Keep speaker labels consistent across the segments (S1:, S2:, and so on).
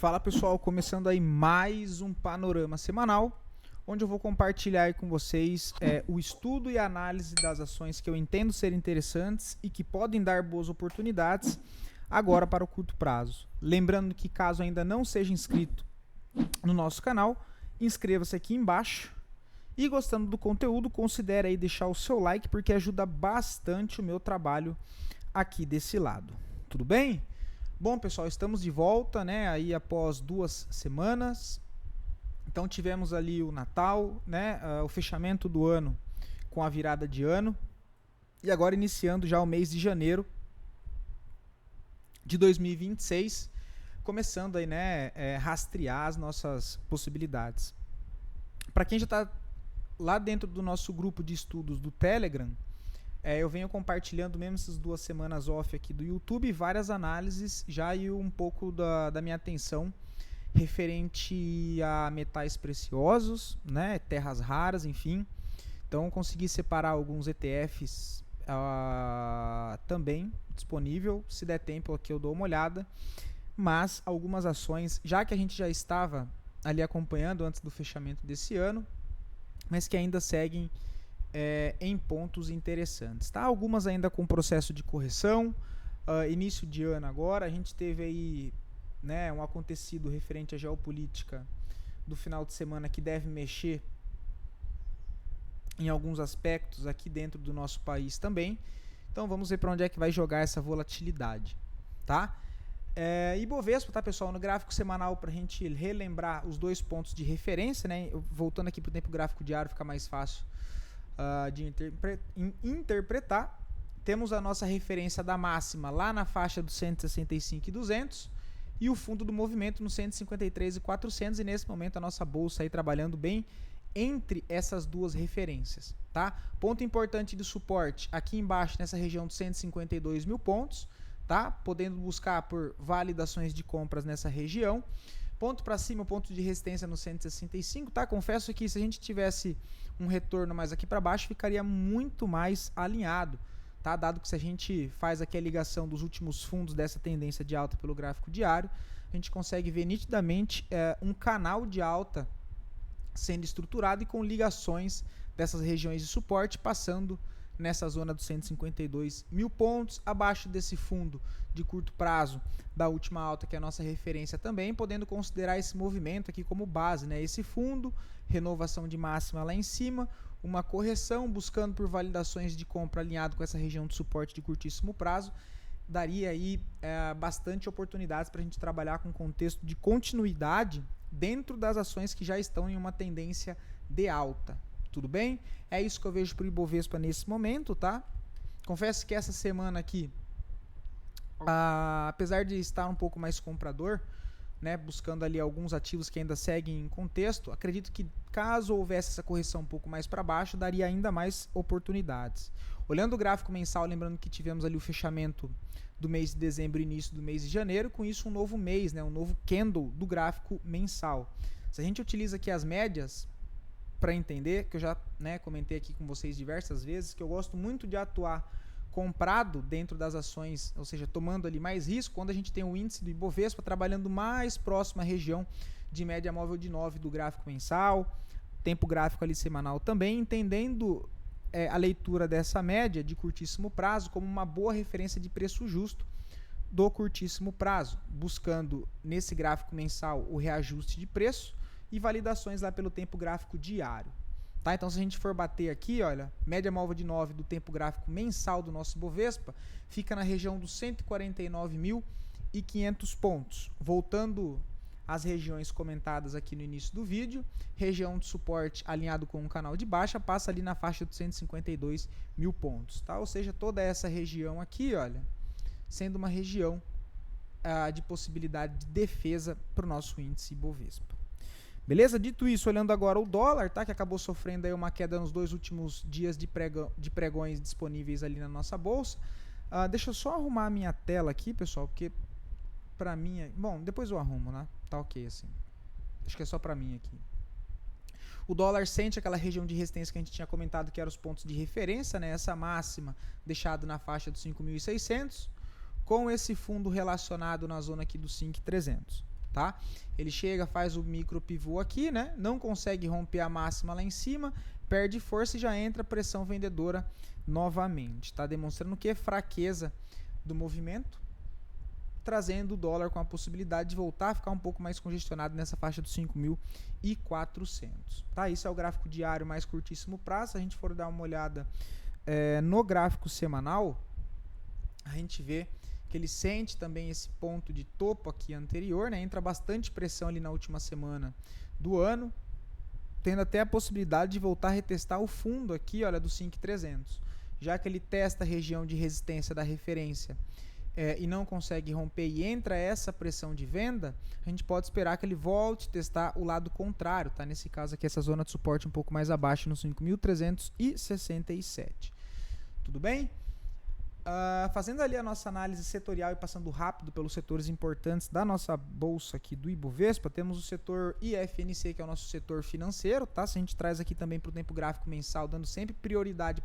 S1: Fala pessoal, começando aí mais um panorama semanal, onde eu vou compartilhar aí com vocês o estudo e análise das ações que eu entendo ser interessantes e que podem dar boas oportunidades agora para o curto prazo. Lembrando que caso ainda não seja inscrito no nosso canal, inscreva-se aqui embaixo e gostando do conteúdo, considere aí deixar o seu like porque ajuda bastante o meu trabalho aqui desse lado. Tudo bem? Bom, pessoal, estamos de volta, né, aí após 2 semanas. Então tivemos ali o Natal, né, o fechamento do ano com a virada de ano. E agora iniciando já o mês de janeiro de 2026, começando aí, né, rastrear as nossas possibilidades. Para quem já está lá dentro do nosso grupo de estudos do Telegram, eu venho compartilhando mesmo essas 2 semanas off aqui do YouTube, várias análises já e um pouco da minha atenção referente a metais preciosos, né, terras raras, enfim. Então consegui separar alguns ETFs também disponível, se der tempo aqui eu dou uma olhada, mas algumas ações, já que a gente já estava ali acompanhando antes do fechamento desse ano, mas que ainda seguem em pontos interessantes, tá? Algumas ainda com processo de correção, início de ano agora, a gente teve aí, né, um acontecido referente à geopolítica do final de semana que deve mexer em alguns aspectos aqui dentro do nosso país também, então vamos ver para onde é que vai jogar essa volatilidade, tá? Ibovespa, tá, pessoal, no gráfico semanal para a gente relembrar os 2 pontos de referência, né, voltando aqui para o tempo gráfico diário fica mais fácil de interpretar. Temos a nossa referência da máxima lá na faixa dos 165 e 200 e o fundo do movimento no 153 e 400, e nesse momento a nossa bolsa aí trabalhando bem entre essas 2 referências, tá? Ponto importante de suporte aqui embaixo nessa região dos 152 mil pontos, tá? Podendo buscar por validações de compras nessa região. Ponto para cima, ponto de resistência no 165, tá? Confesso que se a gente tivesse um retorno mais aqui para baixo, ficaria muito mais alinhado, tá? Dado que se a gente faz aqui a ligação dos últimos fundos dessa tendência de alta pelo gráfico diário, a gente consegue ver nitidamente um canal de alta sendo estruturado e com ligações dessas regiões de suporte passando nessa zona dos 152 mil pontos, abaixo desse fundo de curto prazo da última alta, que é a nossa referência também, podendo considerar esse movimento aqui como base, né? Esse fundo, renovação de máxima lá em cima, uma correção, buscando por validações de compra alinhado com essa região de suporte de curtíssimo prazo, daria aí bastante oportunidades para a gente trabalhar com contexto de continuidade dentro das ações que já estão em uma tendência de alta. Tudo bem? É isso que eu vejo para o Ibovespa nesse momento, tá? Confesso que essa semana aqui, apesar de estar um pouco mais comprador, né, buscando ali alguns ativos que ainda seguem em contexto, acredito que caso houvesse essa correção um pouco mais para baixo, daria ainda mais oportunidades. Olhando o gráfico mensal, lembrando que tivemos ali o fechamento do mês de dezembro e início do mês de janeiro, com isso um novo mês, né, um novo candle do gráfico mensal. Se a gente utiliza aqui as médias, para entender, que eu já, né, comentei aqui com vocês diversas vezes, que eu gosto muito de atuar comprado dentro das ações, ou seja, tomando ali mais risco, quando a gente tem o índice do Ibovespa trabalhando mais próximo à região de média móvel de 9 do gráfico mensal, tempo gráfico ali semanal também, entendendo a leitura dessa média de curtíssimo prazo como uma boa referência de preço justo do curtíssimo prazo, buscando nesse gráfico mensal o reajuste de preço e validações lá pelo tempo gráfico diário, tá? Então se a gente for bater aqui, olha, média móvel de 9 do tempo gráfico mensal do nosso Bovespa fica na região dos 149.500 pontos. Voltando às regiões comentadas aqui no início do vídeo, região de suporte alinhado com um canal de baixa passa ali na faixa dos 152 mil pontos, tá? Ou seja, toda essa região aqui, olha, sendo uma região de possibilidade de defesa para o nosso índice Bovespa. Beleza? Dito isso, olhando agora o dólar, tá? Que acabou sofrendo aí uma queda nos 2 últimos dias de pregões disponíveis ali na nossa bolsa. Deixa eu só arrumar a minha tela aqui, pessoal, porque pra mim... Bom, depois eu arrumo, né? Tá ok assim. Acho que é só pra mim aqui. O dólar sente aquela região de resistência que a gente tinha comentado que eram os pontos de referência, né? Essa máxima deixada na faixa dos 5.600, com esse fundo relacionado na zona aqui dos 5.300. tá? Ele chega, faz o micro pivô aqui, né? Não consegue romper a máxima lá em cima, perde força e já entra pressão vendedora novamente, tá? Demonstrando que é fraqueza do movimento, trazendo o dólar com a possibilidade de voltar a ficar um pouco mais congestionado nessa faixa dos 5.400, tá? Isso é o gráfico diário mais curtíssimo prazo. Se a gente for dar uma olhada no gráfico semanal, a gente vê que ele sente também esse ponto de topo aqui anterior, né? Entra bastante pressão ali na última semana do ano, tendo até a possibilidade de voltar a retestar o fundo aqui, olha, do 5.300, já que ele testa a região de resistência da referência e não consegue romper e entra essa pressão de venda, a gente pode esperar que ele volte a testar o lado contrário, tá? Nesse caso aqui, essa zona de suporte um pouco mais abaixo, no 5.367. Tudo bem? Fazendo ali a nossa análise setorial e passando rápido pelos setores importantes da nossa bolsa aqui do Ibovespa, temos o setor IFNC, que é o nosso setor financeiro, tá? Se a gente traz aqui também para o tempo gráfico mensal, dando sempre prioridade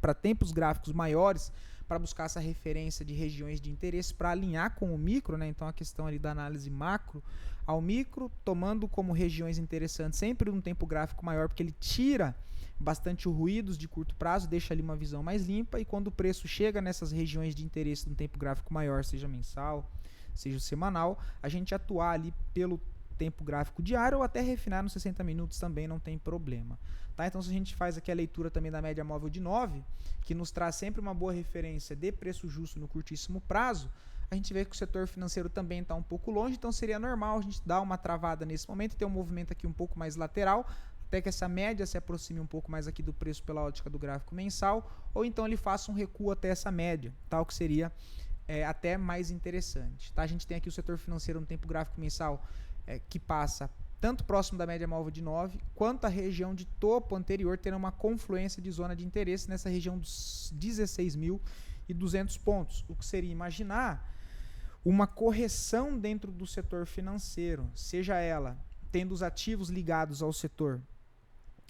S1: para tempos gráficos maiores, para buscar essa referência de regiões de interesse para alinhar com o micro, né? Então a questão ali da análise macro ao micro, tomando como regiões interessantes sempre um tempo gráfico maior, porque ele tira bastante ruídos de curto prazo, deixa ali uma visão mais limpa, e quando o preço chega nessas regiões de interesse de um tempo gráfico maior, seja mensal, seja semanal, a gente atuar ali pelo tempo gráfico diário ou até refinar nos 60 minutos também não tem problema. Tá? Então, se a gente faz aqui a leitura também da média móvel de 9, que nos traz sempre uma boa referência de preço justo no curtíssimo prazo, a gente vê que o setor financeiro também está um pouco longe, então seria normal a gente dar uma travada nesse momento, ter um movimento aqui um pouco mais lateral, até que essa média se aproxime um pouco mais aqui do preço pela ótica do gráfico mensal, ou então ele faça um recuo até essa média, tal que seria até mais interessante. Tá? A gente tem aqui o setor financeiro no tempo gráfico mensal que passa tanto próximo da média móvel de 9, quanto a região de topo anterior terá uma confluência de zona de interesse nessa região dos 16.200 pontos, o que seria imaginar uma correção dentro do setor financeiro, seja ela tendo os ativos ligados ao setor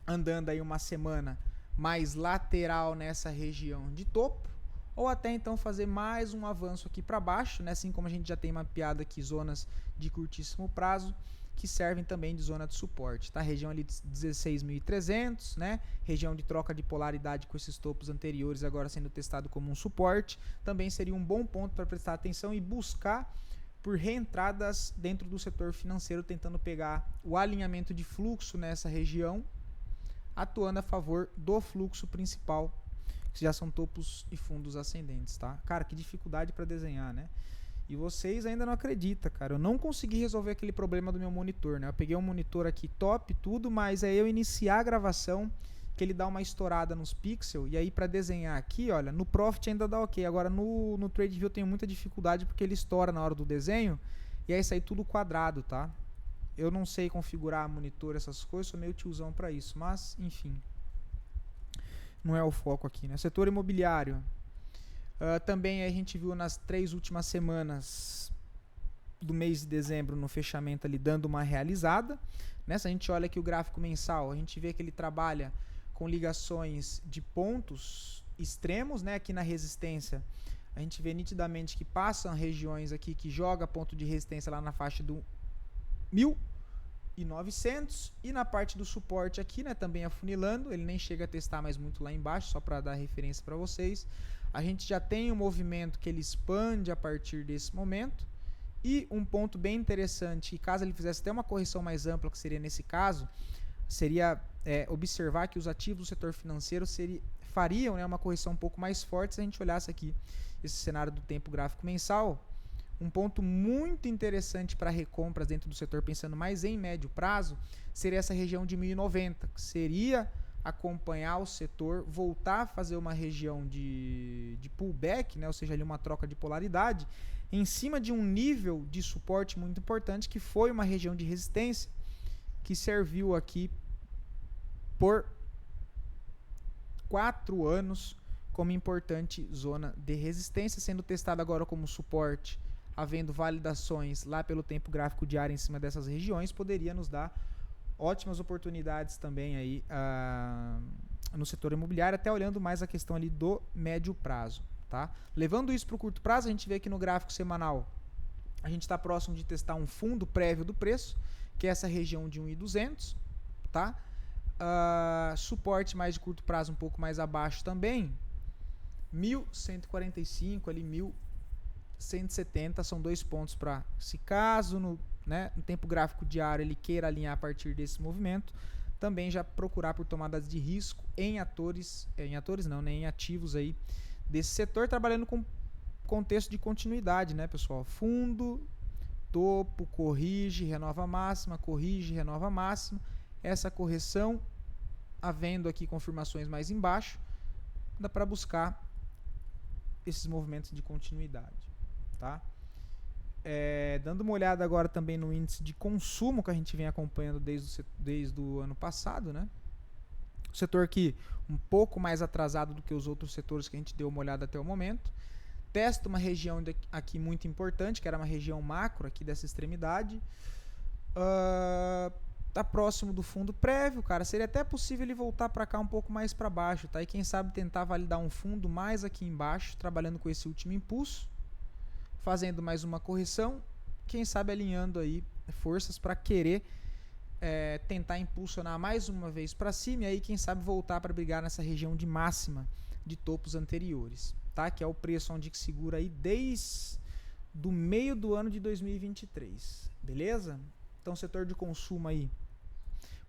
S1: andando aí uma semana mais lateral nessa região de topo, ou até então fazer mais um avanço aqui para baixo, né? Assim como a gente já tem mapeado aqui zonas de curtíssimo prazo, que servem também de zona de suporte, tá? Região ali de 16.300, né? Região de troca de polaridade com esses topos anteriores agora sendo testado como um suporte, também seria um bom ponto para prestar atenção e buscar por reentradas dentro do setor financeiro, tentando pegar o alinhamento de fluxo nessa região, atuando a favor do fluxo principal, que já são topos e fundos ascendentes, tá? Cara, que dificuldade para desenhar, né? E vocês ainda não acreditam, cara. Eu não consegui resolver aquele problema do meu monitor, né? Eu peguei um monitor aqui top, tudo, mas aí eu iniciar a gravação, que ele dá uma estourada nos pixels, e aí para desenhar aqui, olha, no Profit ainda dá ok. Agora no TradeView eu tenho muita dificuldade porque ele estoura na hora do desenho, e aí sai tudo quadrado, tá? Eu não sei configurar monitor, essas coisas, sou meio tiozão para isso, mas enfim. Não é o foco aqui, né? Setor imobiliário. Também a gente viu nas 3 últimas semanas do mês de dezembro no fechamento ali dando uma realizada, né? Se a gente olha aqui o gráfico mensal, a gente vê que ele trabalha com ligações de pontos extremos, né? Aqui na resistência a gente vê nitidamente que passam regiões aqui que joga ponto de resistência lá na faixa do 1.900, e na parte do suporte aqui, né, também afunilando, ele nem chega a testar mais muito lá embaixo, só para dar referência para vocês. A gente já tem um movimento que ele expande a partir desse momento, e um ponto bem interessante, que caso ele fizesse até uma correção mais ampla, que seria nesse caso, seria observar que os ativos do setor financeiro fariam, né, uma correção um pouco mais forte se a gente olhasse aqui esse cenário do tempo gráfico mensal. Um ponto muito interessante para recompras dentro do setor, pensando mais em médio prazo, seria essa região de 1090, que seria acompanhar o setor, voltar a fazer uma região de pullback, né? Ou seja, ali uma troca de polaridade, em cima de um nível de suporte muito importante, que foi uma região de resistência, que serviu aqui por 4 anos como importante zona de resistência, sendo testada agora como suporte, havendo validações lá pelo tempo gráfico diário em cima dessas regiões, poderia nos dar ótimas oportunidades também aí no setor imobiliário, até olhando mais a questão ali do médio prazo, tá? Levando isso para o curto prazo, a gente vê que no gráfico semanal A gente está próximo de testar um fundo prévio do preço, que é essa região de 1.200, tá? Suporte mais de curto prazo um pouco mais abaixo também, 1.145 ali, 1.170 são 2 pontos para, se caso no tempo gráfico diário ele queira alinhar a partir desse movimento, também já procurar por tomadas de risco em ativos aí desse setor, trabalhando com contexto de continuidade, né, pessoal? Fundo, topo, corrige, renova máxima, corrige, renova máxima. Essa correção, havendo aqui confirmações mais embaixo, dá para buscar esses movimentos de continuidade, tá? Dando uma olhada agora também no índice de consumo que a gente vem acompanhando desde o ano passado, né? O setor aqui um pouco mais atrasado do que os outros setores que a gente deu uma olhada até o momento. Testa uma região aqui muito importante, que era uma região macro aqui dessa extremidade. Tá próximo do fundo prévio, cara. Seria até possível ele voltar para cá um pouco mais para baixo, tá? E quem sabe tentar validar um fundo mais aqui embaixo, trabalhando com esse último impulso, fazendo mais uma correção, quem sabe alinhando aí forças para querer tentar impulsionar mais uma vez para cima, e aí quem sabe voltar para brigar nessa região de máxima de topos anteriores, tá? Que é o preço onde segura aí desde do meio do ano de 2023, beleza? Então setor de consumo aí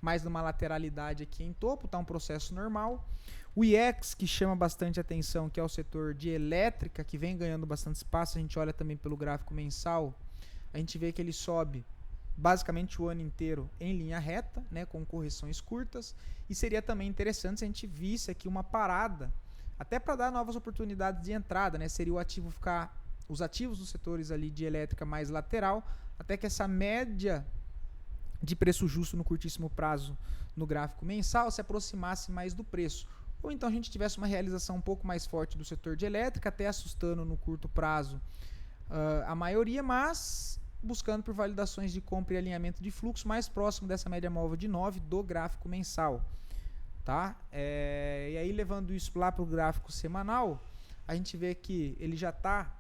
S1: mais numa lateralidade aqui em topo, tá um processo normal. O IEX, que chama bastante atenção, que é o setor de elétrica, que vem ganhando bastante espaço. A gente olha também pelo gráfico mensal, a gente vê que ele sobe basicamente o ano inteiro em linha reta, né, com correções curtas, e seria também interessante se a gente visse aqui uma parada, até para dar novas oportunidades de entrada, né? Seria os ativos dos setores ali de elétrica mais lateral, até que essa média de preço justo no curtíssimo prazo no gráfico mensal se aproximasse mais do preço. Ou então a gente tivesse uma realização um pouco mais forte do setor de elétrica, até assustando no curto prazo a maioria, mas buscando por validações de compra e alinhamento de fluxo mais próximo dessa média móvel de 9 do gráfico mensal. Tá? E aí, levando isso lá para o gráfico semanal, a gente vê que ele já está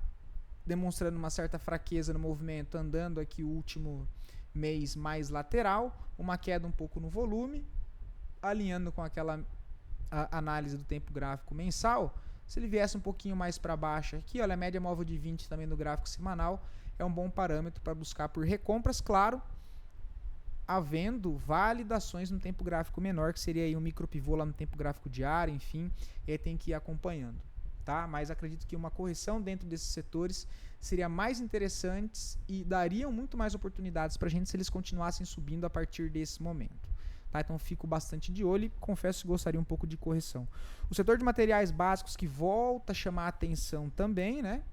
S1: demonstrando uma certa fraqueza no movimento, andando aqui o último mês mais lateral, uma queda um pouco no volume, alinhando com aquela análise do tempo gráfico mensal. Se ele viesse um pouquinho mais para baixo aqui, olha, a média móvel de 20 também no gráfico semanal é um bom parâmetro para buscar por recompras, claro, havendo validações no tempo gráfico menor, que seria aí um micro pivô lá no tempo gráfico diário, enfim, e aí tem que ir acompanhando, tá? Mas acredito que uma correção dentro desses setores seria mais interessante e dariam muito mais oportunidades para a gente se eles continuassem subindo a partir desse momento. Tá? Então fico bastante de olho e confesso que gostaria um pouco de correção. O setor de materiais básicos que volta a chamar a atenção também, né?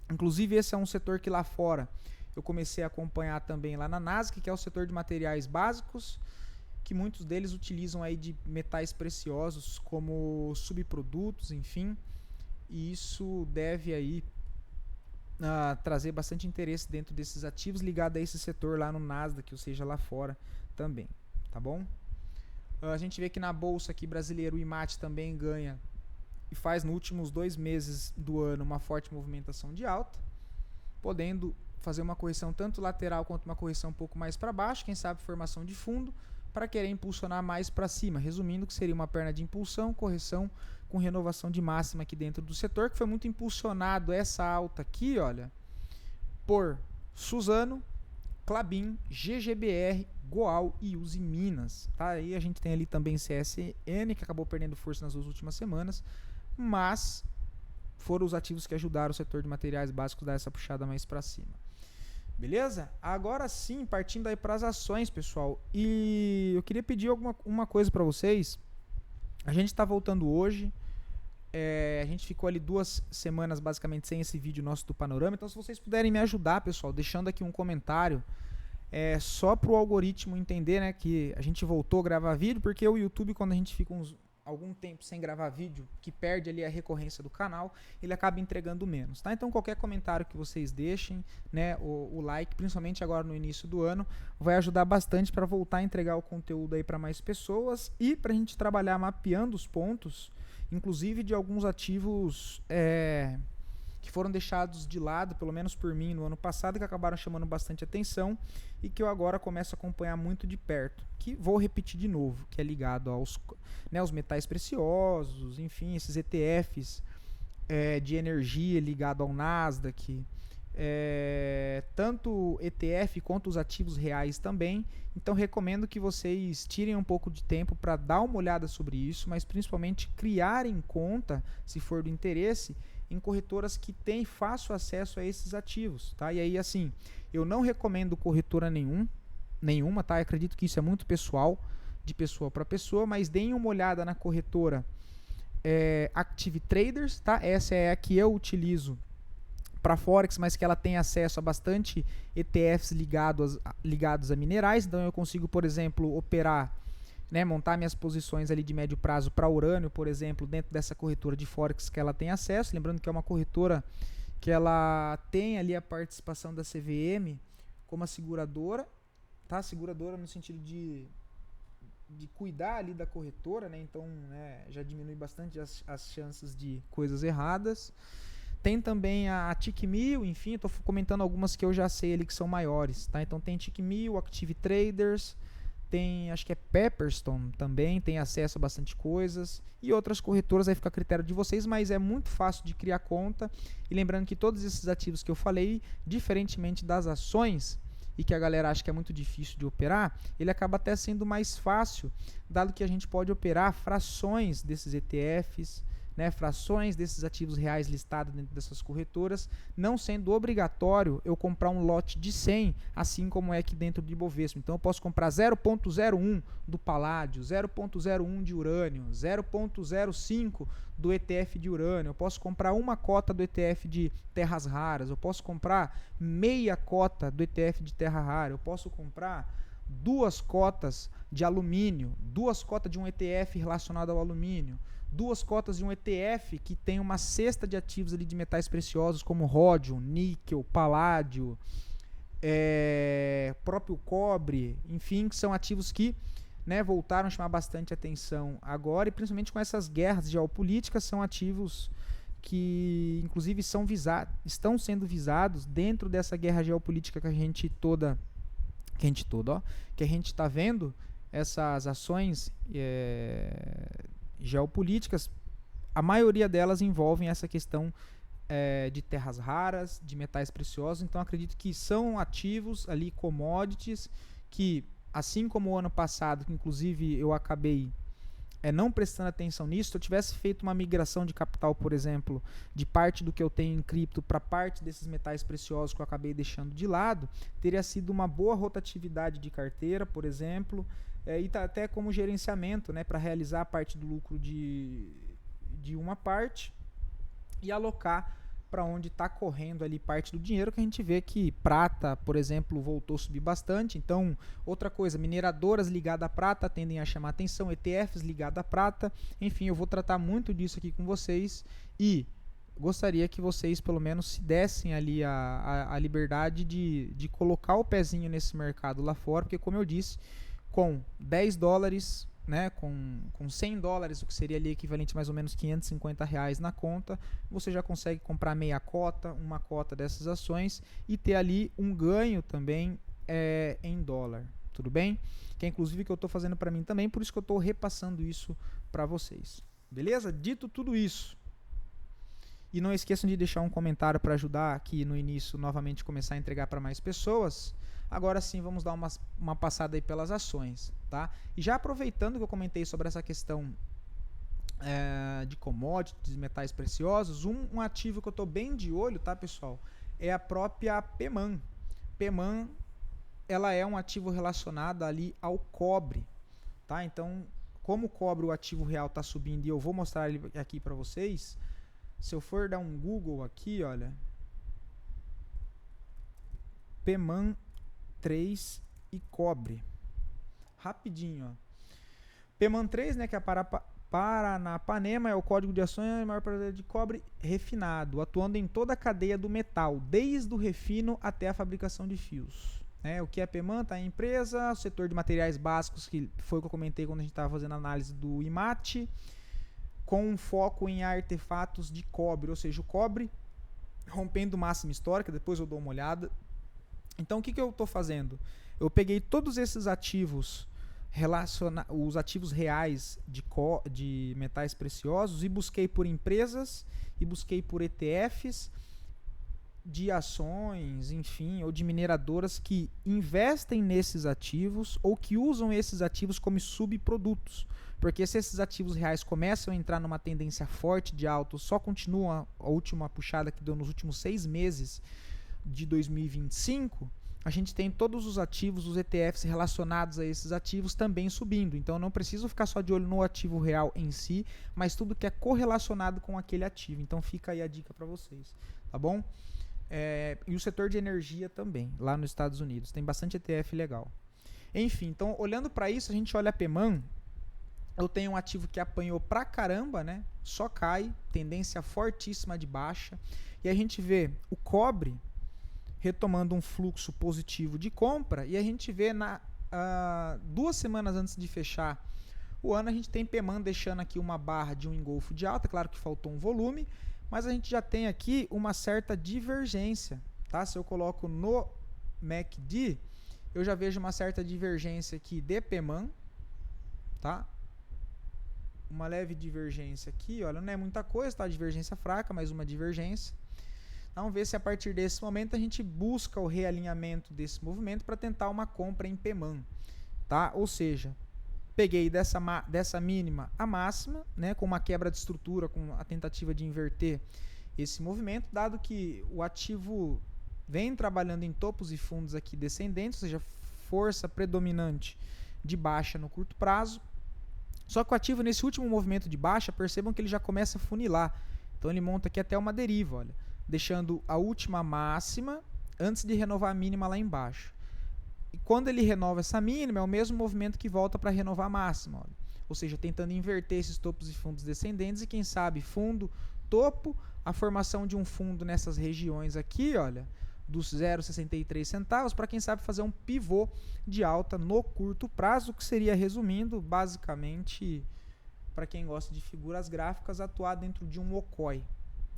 S1: Inclusive esse é um setor que lá fora eu comecei a acompanhar também lá na Nasdaq, que é o setor de materiais básicos, que muitos deles utilizam aí de metais preciosos como subprodutos, enfim, e isso deve aí trazer bastante interesse dentro desses ativos ligados a esse setor lá no Nasdaq, ou seja, lá fora também, tá bom? A gente vê que na bolsa aqui brasileira o IMAT também ganha e faz nos últimos 2 meses do ano uma forte movimentação de alta, podendo fazer uma correção tanto lateral quanto uma correção um pouco mais para baixo, quem sabe formação de fundo, para querer impulsionar mais para cima. Resumindo, que seria uma perna de impulsão, correção com renovação de máxima aqui dentro do setor, que foi muito impulsionado essa alta aqui, olha, por Suzano, Klabin, GGBR, Goal e Uzi Minas. Tá? Aí a gente tem ali também CSN, que acabou perdendo força nas 2 últimas semanas, mas foram os ativos que ajudaram o setor de materiais básicos a dar essa puxada mais para cima. Beleza? Agora sim, partindo aí para as ações, pessoal. E eu queria pedir uma coisa para vocês. A gente está voltando hoje. A gente ficou ali 2 semanas basicamente sem esse vídeo nosso do panorama. Então, se vocês puderem me ajudar, pessoal, deixando aqui um comentário, só para o algoritmo entender, né, que a gente voltou a gravar vídeo, porque o YouTube, quando a gente fica algum tempo sem gravar vídeo, que perde ali a recorrência do canal, ele acaba entregando menos, tá? Então qualquer comentário que vocês deixem, né, o like, principalmente agora no início do ano, vai ajudar bastante para voltar a entregar o conteúdo aí para mais pessoas e para a gente trabalhar mapeando os pontos, inclusive de alguns ativos que foram deixados de lado, pelo menos por mim, no ano passado, que acabaram chamando bastante atenção e que eu agora começo a acompanhar muito de perto, que vou repetir de novo, que é ligado aos metais preciosos, enfim, esses ETFs de energia ligado ao Nasdaq, tanto ETF quanto os ativos reais também. Então recomendo que vocês tirem um pouco de tempo para dar uma olhada sobre isso, mas principalmente criarem conta, se for do interesse, em corretoras que têm fácil acesso a esses ativos, tá? E aí, assim, eu não recomendo corretora nenhuma, tá? Eu acredito que isso é muito pessoal, de pessoa para pessoa, mas deem uma olhada na corretora Active Traders, tá? Essa é a que eu utilizo para Forex, mas que ela tem acesso a bastante ETFs ligados a minerais. Então eu consigo, por exemplo, operar, né, montar minhas posições ali de médio prazo para urânio, por exemplo, dentro dessa corretora de Forex que ela tem acesso. Lembrando que é uma corretora que ela tem ali a participação da CVM como a seguradora, tá? Seguradora no sentido de cuidar ali da corretora, né? Então, né, já diminui bastante as chances de coisas erradas. Tem também a TIC1000, enfim, estou comentando algumas que eu já sei ali que são maiores, tá? Então tem TIC1000, Active Traders, tem, acho que é Pepperstone também, tem acesso a bastante coisas, e outras corretoras aí fica a critério de vocês, mas é muito fácil de criar conta. E lembrando que todos esses ativos que eu falei, diferentemente das ações, e que a galera acha que é muito difícil de operar, ele acaba até sendo mais fácil, dado que a gente pode operar frações desses ETFs, né, frações desses ativos reais listados dentro dessas corretoras, não sendo obrigatório eu comprar um lote de 100, assim como é aqui dentro do Ibovespa. Então eu posso comprar 0.01 do paládio, 0.01 de urânio, 0.05 do ETF de urânio, eu posso comprar uma cota do ETF de terras raras, eu posso comprar meia cota do ETF de terra rara, eu posso comprar 2 cotas de alumínio, 2 cotas de um ETF relacionado ao alumínio, 2 cotas de um ETF que tem uma cesta de ativos ali de metais preciosos como ródio, níquel, paládio, próprio cobre, enfim, que são ativos que, né, voltaram a chamar bastante atenção agora, e principalmente com essas guerras geopolíticas, são ativos que inclusive estão sendo visados dentro dessa guerra geopolítica que a gente está vendo, essas ações geopolíticas, a maioria delas envolvem essa questão de terras raras, de metais preciosos. Então acredito que são ativos ali, commodities, que assim como o ano passado, que inclusive eu acabei não prestando atenção nisso, se eu tivesse feito uma migração de capital, por exemplo, de parte do que eu tenho em cripto para parte desses metais preciosos que eu acabei deixando de lado, teria sido uma boa rotatividade de carteira, por exemplo, e tá até como gerenciamento, né, para realizar a parte do lucro de uma parte e alocar para onde está correndo ali parte do dinheiro, que a gente vê que prata, por exemplo, voltou a subir bastante. Então, outra coisa, mineradoras ligadas à prata tendem a chamar atenção, ETFs ligados à prata, enfim, eu vou tratar muito disso aqui com vocês e gostaria que vocês pelo menos se dessem ali a liberdade de colocar o pezinho nesse mercado lá fora, porque como eu disse, com 10 dólares, né, com 100 dólares, o que seria ali equivalente a mais ou menos 550 reais na conta, você já consegue comprar meia cota, uma cota dessas ações e ter ali um ganho também em dólar, tudo bem? Que é inclusive que eu estou fazendo para mim também, por isso que eu estou repassando isso para vocês, beleza? Dito tudo isso, e não esqueçam de deixar um comentário para ajudar aqui no início novamente começar a entregar para mais pessoas. Agora sim, vamos dar uma passada aí pelas ações, tá? E já aproveitando que eu comentei sobre essa questão de commodities, metais preciosos, um ativo que eu estou bem de olho, tá, pessoal? É a própria PEMAN. PEMAN, ela é um ativo relacionado ali ao cobre, tá? Então, como o cobre, o ativo real, está subindo, e eu vou mostrar ele aqui para vocês, se eu for dar um Google aqui, olha, PEMAN 3 e cobre, rapidinho, ó. PEMAN 3, né, que é Paranapanema, é o código de ações e maior propriedade de cobre refinado, atuando em toda a cadeia do metal, desde o refino até a fabricação de fios. O que é PEMAN? Tá em empresa, o setor de materiais básicos, que foi o que eu comentei quando a gente estava fazendo a análise do IMAT, com um foco em artefatos de cobre, ou seja, o cobre rompendo máxima histórica, depois eu dou uma olhada. Então o que eu estou fazendo? Eu peguei todos esses ativos, os ativos reais de metais preciosos, e busquei por empresas, e busquei por ETFs de ações, enfim, ou de mineradoras que investem nesses ativos ou que usam esses ativos como subprodutos. Porque se esses ativos reais começam a entrar numa tendência forte de alta, só continua a última puxada que deu nos últimos 6 meses de 2025, a gente tem todos os ativos, os ETFs relacionados a esses ativos também subindo. Então eu não preciso ficar só de olho no ativo real em si, mas tudo que é correlacionado com aquele ativo. Então fica aí a dica para vocês, tá bom? E o setor de energia também, lá nos Estados Unidos. Tem bastante ETF legal. Enfim, então olhando para isso, a gente olha a PEMAN. Eu tenho um ativo que apanhou pra caramba, né? Só cai, tendência fortíssima de baixa. E a gente vê o cobre retomando um fluxo positivo de compra. E a gente vê 2 semanas antes de fechar o ano, a gente tem PEMAN deixando aqui uma barra de um engolfo de alta. Claro que faltou um volume, mas a gente já tem aqui uma certa divergência, tá? Se eu coloco no MACD, eu já vejo uma certa divergência aqui de PEMAN, tá? Uma leve divergência aqui, olha, não é muita coisa, tá? Divergência fraca, mas uma divergência. Vamos ver se a partir desse momento a gente busca o realinhamento desse movimento para tentar uma compra em PEMAN, tá? Ou seja, peguei dessa mínima a máxima, né, com uma quebra de estrutura, com a tentativa de inverter esse movimento, dado que o ativo vem trabalhando em topos e fundos aqui descendentes, ou seja, força predominante de baixa no curto prazo. Só que o ativo nesse último movimento de baixa, percebam que ele já começa a funilar. Então ele monta aqui até uma deriva, olha, deixando a última máxima antes de renovar a mínima lá embaixo. E quando ele renova essa mínima, é o mesmo movimento que volta para renovar a máxima. Olha. Ou seja, tentando inverter esses topos e fundos descendentes e quem sabe fundo, topo, a formação de um fundo nessas regiões aqui, olha, dos 0,63 centavos, para quem sabe fazer um pivô de alta no curto prazo, que seria, resumindo, basicamente, para quem gosta de figuras gráficas, atuar dentro de um okoi.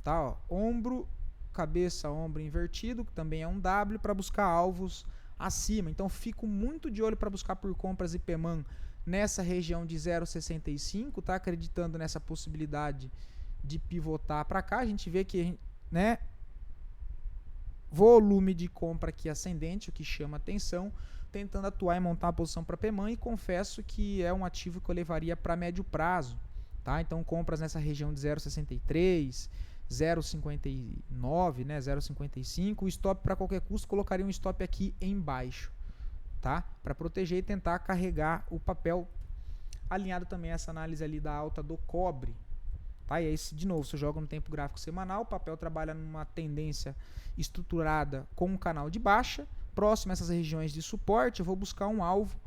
S1: Tá, ó, ombro, cabeça, ombro invertido, que também é um W, para buscar alvos acima. Então fico muito de olho para buscar por compras e PEMAN nessa região de 0,65, tá? Acreditando nessa possibilidade de pivotar para cá. A gente vê que, né, volume de compra aqui ascendente, o que chama atenção, tentando atuar e montar a posição para PEMAN, e confesso que é um ativo que eu levaria para médio prazo, tá? Então compras nessa região de 0,63, 0,59, né, 0,55, o stop para qualquer custo, colocaria um stop aqui embaixo, tá? Para proteger e tentar carregar o papel, alinhado também a essa análise ali da alta do cobre, tá? E aí, de novo, se eu jogo no tempo gráfico semanal, o papel trabalha numa tendência estruturada com um canal de baixa, próximo a essas regiões de suporte, eu vou buscar um alvo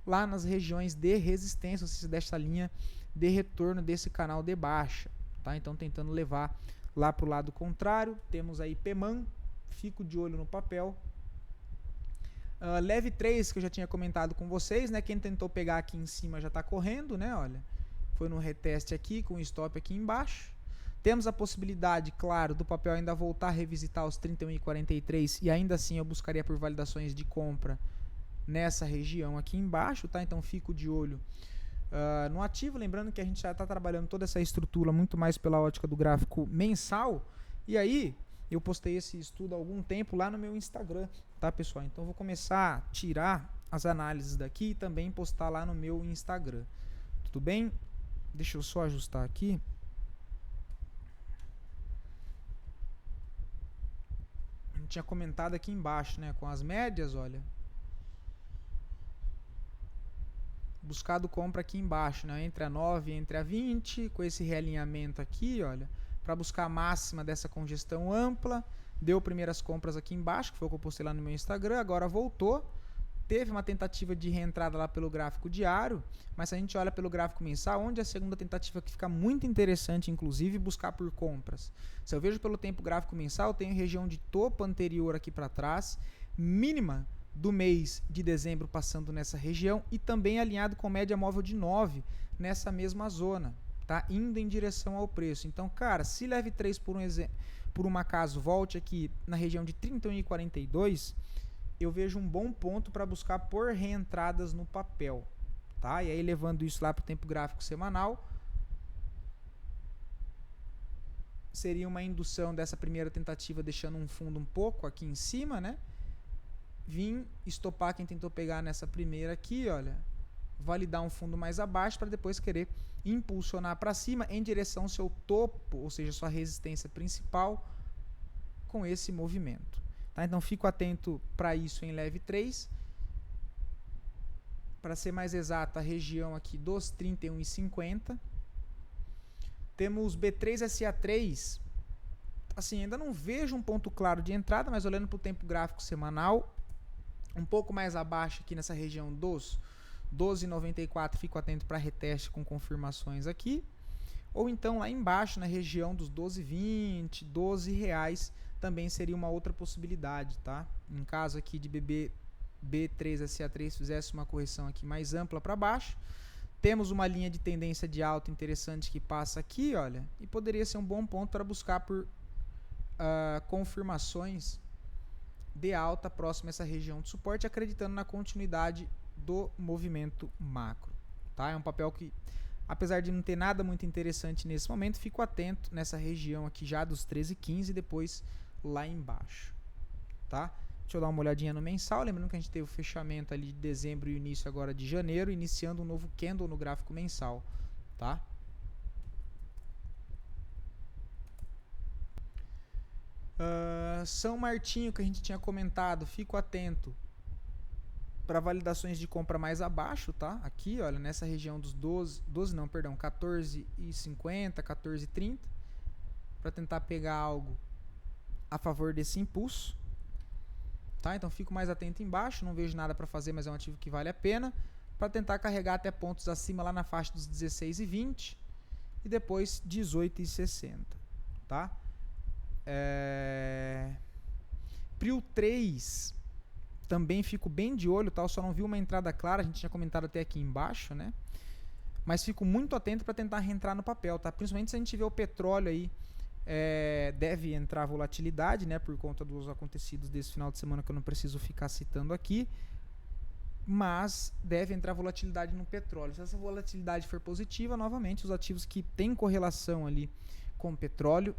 S1: lá nas regiões de resistência, ou seja, dessa linha de retorno desse canal de baixa, tá? Então tentando levar lá para o lado contrário. Temos aí PEMAN, fico de olho no papel. Leve 3, que eu já tinha comentado com vocês, né? Quem tentou pegar aqui em cima já está correndo, né? Olha, foi no reteste aqui, com stop aqui embaixo. Temos a possibilidade, claro, do papel ainda voltar a revisitar os 31,43 e ainda assim eu buscaria por validações de compra nessa região aqui embaixo, tá? Então fico de olho no ativo, lembrando que a gente já está trabalhando toda essa estrutura muito mais pela ótica do gráfico mensal. E aí eu postei esse estudo há algum tempo lá no meu Instagram, tá, pessoal? Então eu vou começar a tirar as análises daqui e também postar lá no meu Instagram, tudo bem? Deixa eu só ajustar aqui. A gente tinha comentado aqui embaixo, né, com as médias, olha, buscado compra aqui embaixo, né, entre a 9 e entre a 20, com esse realinhamento aqui, olha, para buscar a máxima dessa congestão ampla. Deu primeiras compras aqui embaixo, que foi o que eu postei lá no meu Instagram, agora voltou. Teve uma tentativa de reentrada lá pelo gráfico diário, mas se a gente olha pelo gráfico mensal, onde a segunda tentativa que fica muito interessante, inclusive, buscar por compras. Se eu vejo pelo tempo gráfico mensal, tem região de topo anterior aqui para trás, mínima do mês de dezembro passando nessa região e também alinhado com média móvel de 9 nessa mesma zona, tá indo em direção ao preço. Então, cara, se leve 3 por um acaso volte aqui na região de 31,42, eu vejo um bom ponto para buscar por reentradas no papel, tá? E aí levando isso lá para o tempo gráfico semanal, seria uma indução dessa primeira tentativa deixando um fundo um pouco aqui em cima, né? Vim estopar quem tentou pegar nessa primeira aqui, olha, validar um fundo mais abaixo para depois querer impulsionar para cima em direção ao seu topo, ou seja, sua resistência principal com esse movimento. Tá? Então fico atento para isso em leve 3. Para ser mais exato, a região aqui dos 31,50. Temos B3SA3. Assim, ainda não vejo um ponto claro de entrada, mas olhando para o tempo gráfico semanal, um pouco mais abaixo aqui nessa região dos 12,94, fico atento para reteste com confirmações aqui. Ou então lá embaixo, na região dos 12,20, R$12, também seria uma outra possibilidade, tá? Em caso aqui de B3SA3 fizesse uma correção aqui mais ampla para baixo, temos uma linha de tendência de alta interessante que passa aqui, olha, e poderia ser um bom ponto para buscar por confirmações de alta próximo a essa região de suporte, acreditando na continuidade do movimento macro, tá? É um papel que, apesar de não ter nada muito interessante nesse momento, fico atento nessa região aqui já dos 13,15 e depois lá embaixo, tá? Deixa eu dar uma olhadinha no mensal, lembrando que a gente teve o fechamento ali de dezembro e o início agora de janeiro, iniciando um novo candle no gráfico mensal, tá? São Martinho, que a gente tinha comentado, fico atento para validações de compra mais abaixo, tá? Aqui, olha, nessa região dos 14,50, 14,30, para tentar pegar algo a favor desse impulso, tá? Então fico mais atento embaixo, não vejo nada para fazer, mas é um ativo que vale a pena, para tentar carregar até pontos acima lá na faixa dos 16,20 e depois 18,60, tá? Prio 3 também fico bem de olho, tá? Eu só não vi uma entrada clara, a gente tinha comentado até aqui embaixo, né? Mas fico muito atento para tentar reentrar no papel, tá? Principalmente se a gente vê o petróleo aí, deve entrar volatilidade, né? Por conta dos acontecidos desse final de semana que eu não preciso ficar citando aqui. Mas deve entrar volatilidade no petróleo. Se essa volatilidade for positiva, novamente, os ativos que têm correlação ali com o petróleo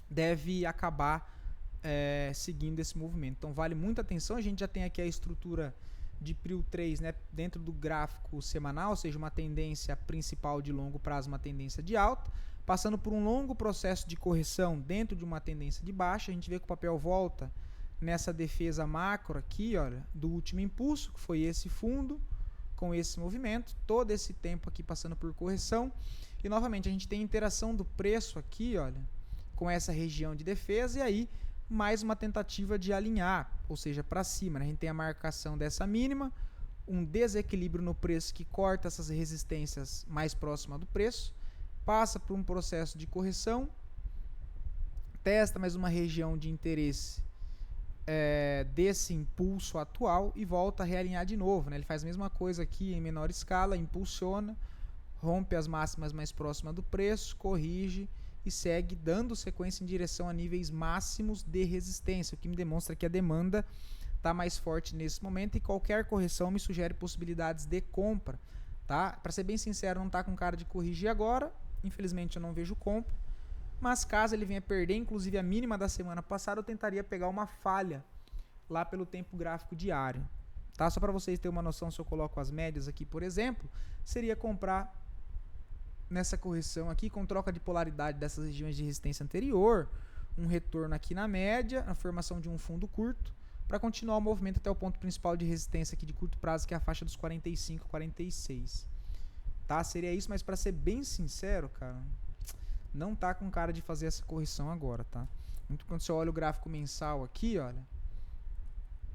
S1: deve acabar seguindo esse movimento. Então vale muita atenção. A gente já tem aqui a estrutura de Prio 3, né, dentro do gráfico semanal, ou seja, uma tendência principal de longo prazo, uma tendência de alta, passando por um longo processo de correção dentro de uma tendência de baixa. A gente vê que o papel volta nessa defesa macro aqui, olha, do último impulso, que foi esse fundo, com esse movimento, todo esse tempo aqui passando por correção. E novamente a gente tem interação do preço aqui, olha, com essa região de defesa, e aí mais uma tentativa de alinhar, ou seja, para cima, né? A gente tem a marcação dessa mínima, um desequilíbrio no preço que corta essas resistências mais próximas do preço, passa por um processo de correção, testa mais uma região de interesse desse impulso atual e volta a realinhar de novo, né? Ele faz a mesma coisa aqui em menor escala, impulsiona, rompe as máximas mais próximas do preço, corrige e segue dando sequência em direção a níveis máximos de resistência, o que me demonstra que a demanda está mais forte nesse momento e qualquer correção me sugere possibilidades de compra, tá? Para ser bem sincero, não está com cara de corrigir agora, infelizmente eu não vejo compra, mas caso ele venha perder, inclusive a mínima da semana passada, eu tentaria pegar uma falha lá pelo tempo gráfico diário, tá? Só para vocês terem uma noção, se eu coloco as médias aqui, por exemplo, seria comprar nessa correção aqui com troca de polaridade dessas regiões de resistência anterior, um retorno aqui na média, a formação de um fundo curto, para continuar o movimento até o ponto principal de resistência aqui de curto prazo, que é a faixa dos 45, 46. Tá? Seria isso, mas para ser bem sincero, cara, não tá com cara de fazer essa correção agora, tá? Muito quando você olha o gráfico mensal aqui, olha,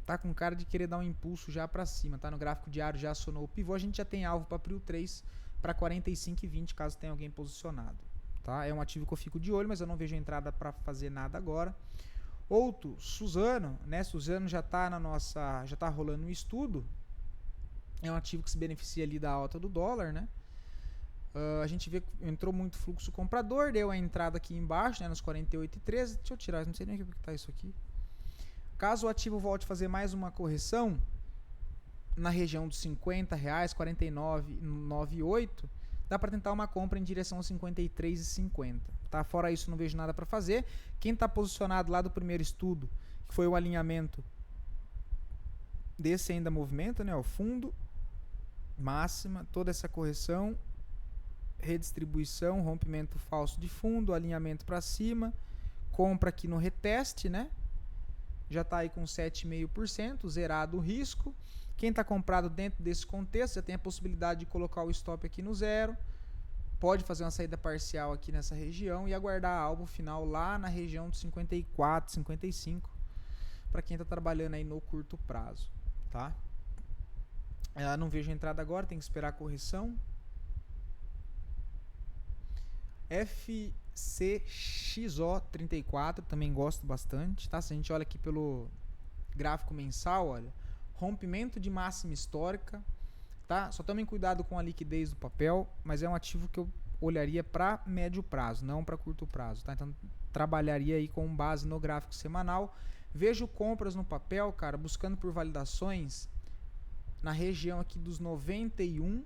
S1: tá com cara de querer dar um impulso já para cima, tá? No gráfico diário já acionou o pivô, a gente já tem alvo para Prio 3 para 45,20 caso tenha alguém posicionado, tá? É um ativo que eu fico de olho, mas eu não vejo entrada para fazer nada agora. Outro, Suzano, né? Suzano já tá já tá rolando um estudo. É um ativo que se beneficia ali da alta do dólar, né? A gente vê que entrou muito fluxo comprador, deu a entrada aqui embaixo, né, nos 48,13. Deixa eu tirar, não sei nem o que está isso aqui. Caso o ativo volte a fazer mais uma correção na região dos R$50, 49,98, dá para tentar uma compra em direção a 53,50. Tá? Fora isso, não vejo nada para fazer. Quem está posicionado lá do primeiro estudo, que foi o alinhamento desse ainda movimento, né, o fundo, máxima, toda essa correção, redistribuição, rompimento falso de fundo, alinhamento para cima, compra aqui no reteste, né? Já está aí com 7,5%, zerado o risco. Quem está comprado dentro desse contexto já tem a possibilidade de colocar o stop aqui no zero, pode fazer uma saída parcial aqui nessa região e aguardar alvo final lá na região de 54, 55, para quem está trabalhando aí no curto prazo, tá? Não vejo entrada agora, tem que esperar a correção. FCXO34, também gosto bastante, tá? Se a gente olha aqui pelo gráfico mensal, olha, rompimento de máxima histórica, tá? Só tomem cuidado com a liquidez do papel, mas é um ativo que eu olharia para médio prazo, não para curto prazo, tá? Então trabalharia aí com base no gráfico semanal. Vejo compras no papel, cara, buscando por validações na região aqui dos 91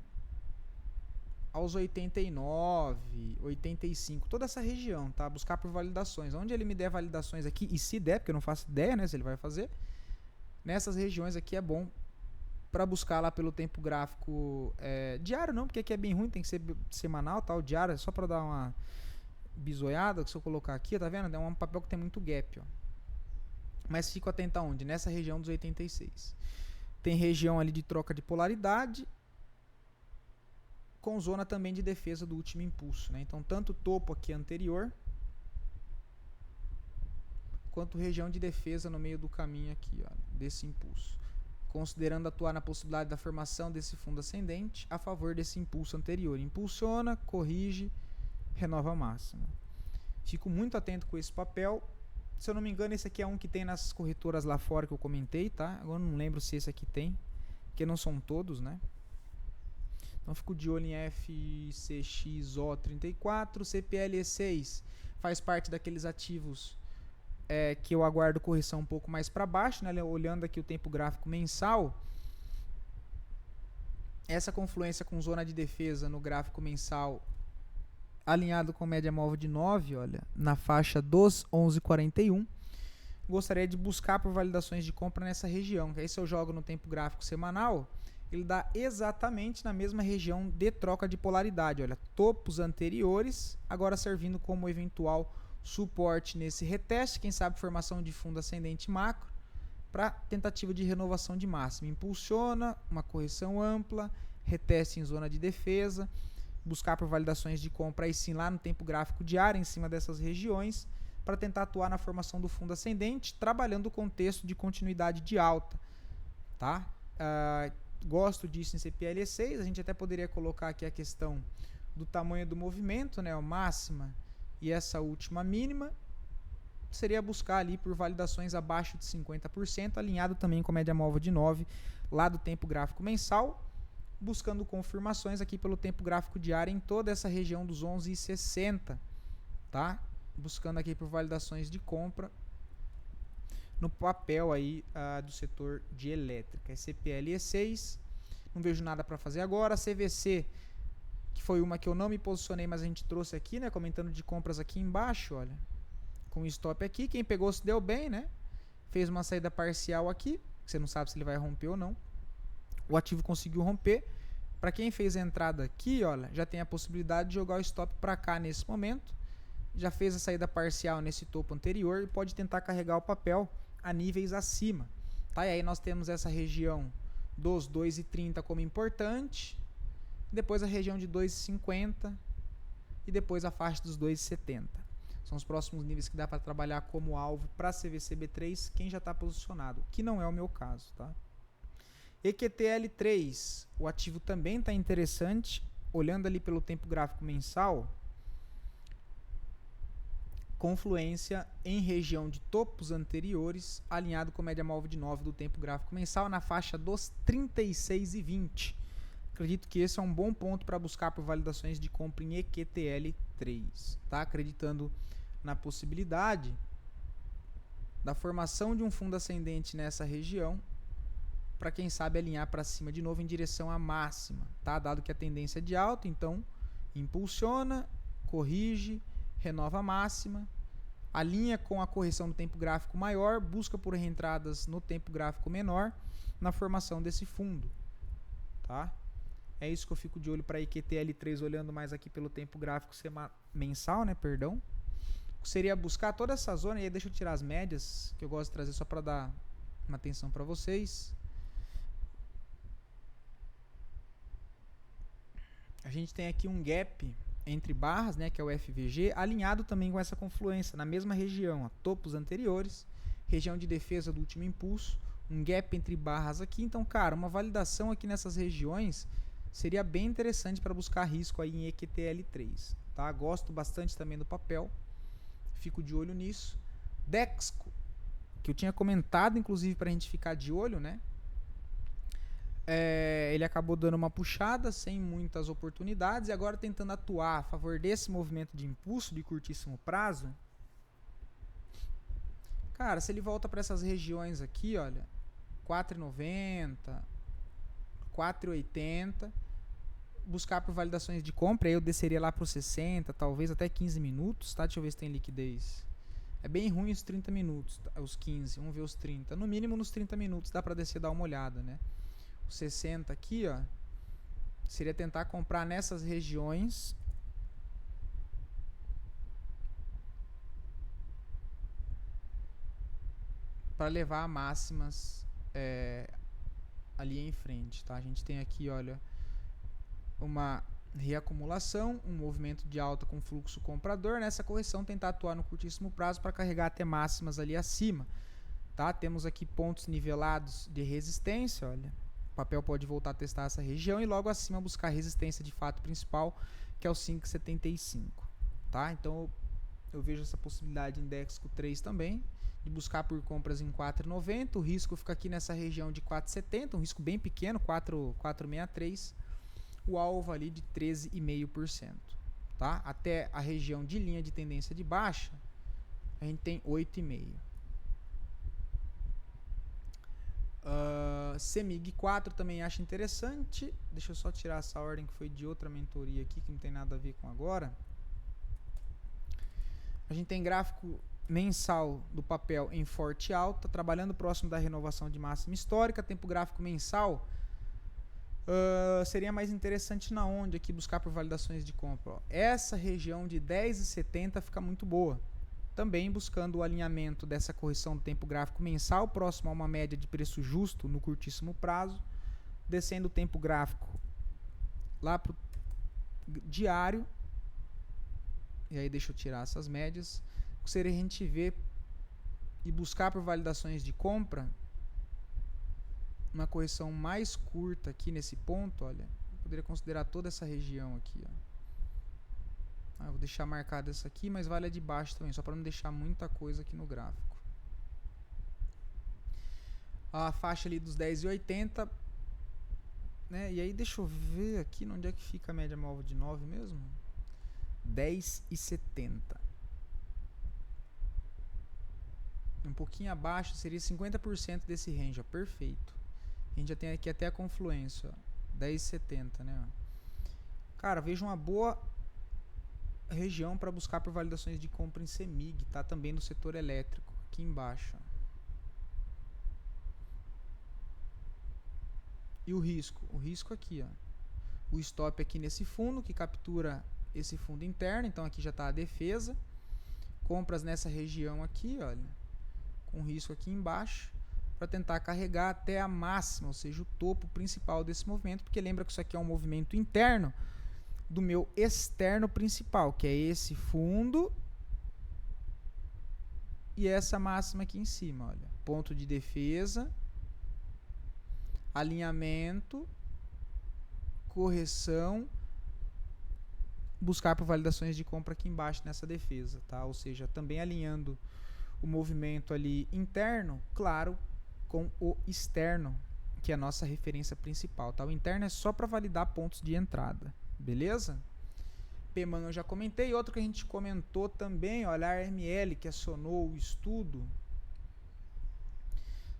S1: aos 89, 85, toda essa região, tá? Buscar por validações. Onde ele me der validações aqui, e se der, porque eu não faço ideia, né, se ele vai fazer, nessas regiões aqui é bom para buscar lá pelo tempo gráfico diário, não, porque aqui é bem ruim, tem que ser semanal, tá? O diário é só para dar uma bisoiada, que se eu colocar aqui, tá vendo? É um papel que tem muito gap, ó. Mas fico atento aonde? Nessa região dos 86. Tem região ali de troca de polaridade, com zona também de defesa do último impulso, né? Então, tanto o topo aqui anterior, quanto região de defesa no meio do caminho aqui, ó, desse impulso. Considerando atuar na possibilidade da formação desse fundo ascendente a favor desse impulso anterior. Impulsiona, corrige, renova a máxima. Fico muito atento com esse papel. Se eu não me engano, esse aqui é um que tem nas corretoras lá fora que eu comentei, tá? Agora não lembro se esse aqui tem, porque não são todos, né? Então fico de olho em FCXO34, CPLE6 faz parte daqueles ativos que eu aguardo correção um pouco mais para baixo, né? Olhando aqui o tempo gráfico mensal, essa confluência com zona de defesa no gráfico mensal alinhado com média móvel de 9, olha, na faixa dos 11,41, gostaria de buscar por validações de compra nessa região, que aí se eu jogo no tempo gráfico semanal, ele dá exatamente na mesma região de troca de polaridade, olha, topos anteriores, agora servindo como eventual suporte nesse reteste, quem sabe formação de fundo ascendente macro, para tentativa de renovação de máxima. Impulsiona, uma correção ampla, reteste em zona de defesa, buscar por validações de compra aí sim lá no tempo gráfico diário, em cima dessas regiões, para tentar atuar na formação do fundo ascendente, trabalhando o contexto de continuidade de alta, tá? Gosto disso em CPLE6, a gente até poderia colocar aqui a questão do tamanho do movimento, né, a máxima e essa última mínima, seria buscar ali por validações abaixo de 50%, alinhado também com a média móvel de 9, lá do tempo gráfico mensal, buscando confirmações aqui pelo tempo gráfico diário em toda essa região dos 11,60, tá? Buscando aqui por validações de compra no papel aí do setor de elétrica. CPLE6, não vejo nada para fazer agora. CVC, que foi uma que eu não me posicionei, mas a gente trouxe aqui, né? Comentando de compras aqui embaixo, olha, com stop aqui. Quem pegou se deu bem, né? Fez uma saída parcial aqui, você não sabe se ele vai romper ou não. O ativo conseguiu romper. Para quem fez a entrada aqui, olha, já tem a possibilidade de jogar o stop para cá nesse momento. Já fez a saída parcial nesse topo anterior e pode tentar carregar o papel a níveis acima, tá? E aí nós temos essa região dos 2,30 como importante, depois a região de 2,50 e depois a faixa dos 2,70. São os próximos níveis que dá para trabalhar como alvo para CVCB3, quem já está posicionado, que não é o meu caso, tá? EQTL3, o ativo também está interessante, olhando ali pelo tempo gráfico mensal, confluência em região de topos anteriores, alinhado com a média móvel de 9 do tempo gráfico mensal, na faixa dos 36,20. acredito que esse é um bom ponto para buscar por validações de compra em EQTL3, tá? Acreditando na possibilidade da formação de um fundo ascendente nessa região, para quem sabe alinhar para cima de novo em direção à máxima, tá? Dado que a tendência é de alta, então impulsiona, corrige, renova a máxima, alinha com a correção no tempo gráfico maior, busca por reentradas no tempo gráfico menor na formação desse fundo, tá? É isso que eu fico de olho para EQTL3, olhando mais aqui pelo tempo gráfico mensal, né, perdão. Seria buscar toda essa zona, e aí deixa eu tirar as médias, que eu gosto de trazer só para dar uma atenção para vocês. A gente tem aqui um gap entre barras, né, que é o FVG, alinhado também com essa confluência, na mesma região, ó, topos anteriores, região de defesa do último impulso, um gap entre barras aqui. Então, cara, uma validação aqui nessas regiões seria bem interessante para buscar risco aí em EQTL3, tá? Gosto bastante também do papel, fico de olho nisso. Dexco, que eu tinha comentado, inclusive, para a gente ficar de olho, né? Ele acabou dando uma puxada sem muitas oportunidades e agora tentando atuar a favor desse movimento de impulso de curtíssimo prazo. Cara, se ele volta para essas regiões aqui, olha, 4,90, 4,80, buscar por validações de compra, aí eu desceria lá para os 60, talvez até 15 minutos, tá? Deixa eu ver se tem liquidez. É bem ruim os 30 minutos, os 15, vamos ver os 30. No mínimo nos 30 minutos dá para descer e dar uma olhada, né? Os 60 aqui, ó, seria tentar comprar nessas regiões para levar a máximas ali em frente, tá? A gente tem aqui, olha, uma reacumulação, um movimento de alta com fluxo comprador. Nessa correção tentar atuar no curtíssimo prazo para carregar até máximas ali acima, tá? Temos aqui pontos nivelados de resistência, olha. O papel pode voltar a testar essa região e logo acima buscar a resistência de fato principal, que é o 5,75, tá? Então eu vejo essa possibilidade em Dexco 3 também, de buscar por compras em 4,90. O risco fica aqui nessa região de 4,70, um risco bem pequeno, 4,63. O alvo ali de 13,5%, tá? Até a região de linha de tendência de baixa, a gente tem 8,5%. CEMIG 4 também acho interessante. Deixa eu só tirar essa ordem que foi de outra mentoria aqui, que não tem nada a ver com agora. A gente tem gráfico mensal do papel em forte alta, trabalhando próximo da renovação de máxima histórica. Tempo gráfico mensal seria mais interessante na onde aqui buscar por validações de compra, ó. Essa região de 10,70 fica muito boa. Também buscando o alinhamento dessa correção do tempo gráfico mensal próximo a uma média de preço justo no curtíssimo prazo, descendo o tempo gráfico lá para o diário. E aí deixa eu tirar essas médias. Seria a gente ver e buscar por validações de compra uma correção mais curta aqui nesse ponto, olha. Eu poderia considerar toda essa região aqui, ó. Eu vou deixar marcado essa aqui, mas vale a de baixo também, só para não deixar muita coisa aqui no gráfico. A faixa ali dos 10,80, né? E aí deixa eu ver aqui onde é que fica a média móvel de 9 mesmo. 10,70. Um pouquinho abaixo seria 50% desse range, ó, perfeito. A gente já tem aqui até a confluência, ó, 10,70, né? Cara, vejo uma boa região para buscar por validações de compra em CEMIG, tá? Também no setor elétrico, aqui embaixo. E o risco aqui, ó. O stop aqui nesse fundo, que captura esse fundo interno, então aqui já está a defesa. Compras nessa região aqui, olha, com risco aqui embaixo, para tentar carregar até a máxima, ou seja, o topo principal desse movimento, porque lembra que isso aqui é um movimento interno do meu externo principal, que é esse fundo e essa máxima aqui em cima, olha, ponto de defesa, alinhamento, correção, buscar por validações de compra aqui embaixo nessa defesa, tá? Ou seja, também alinhando o movimento ali interno, claro, com o externo, que é a nossa referência principal, tá? O interno é só para validar pontos de entrada, beleza? PMAN eu já comentei. Outro que a gente comentou também, olha, a ARML, que acionou o estudo.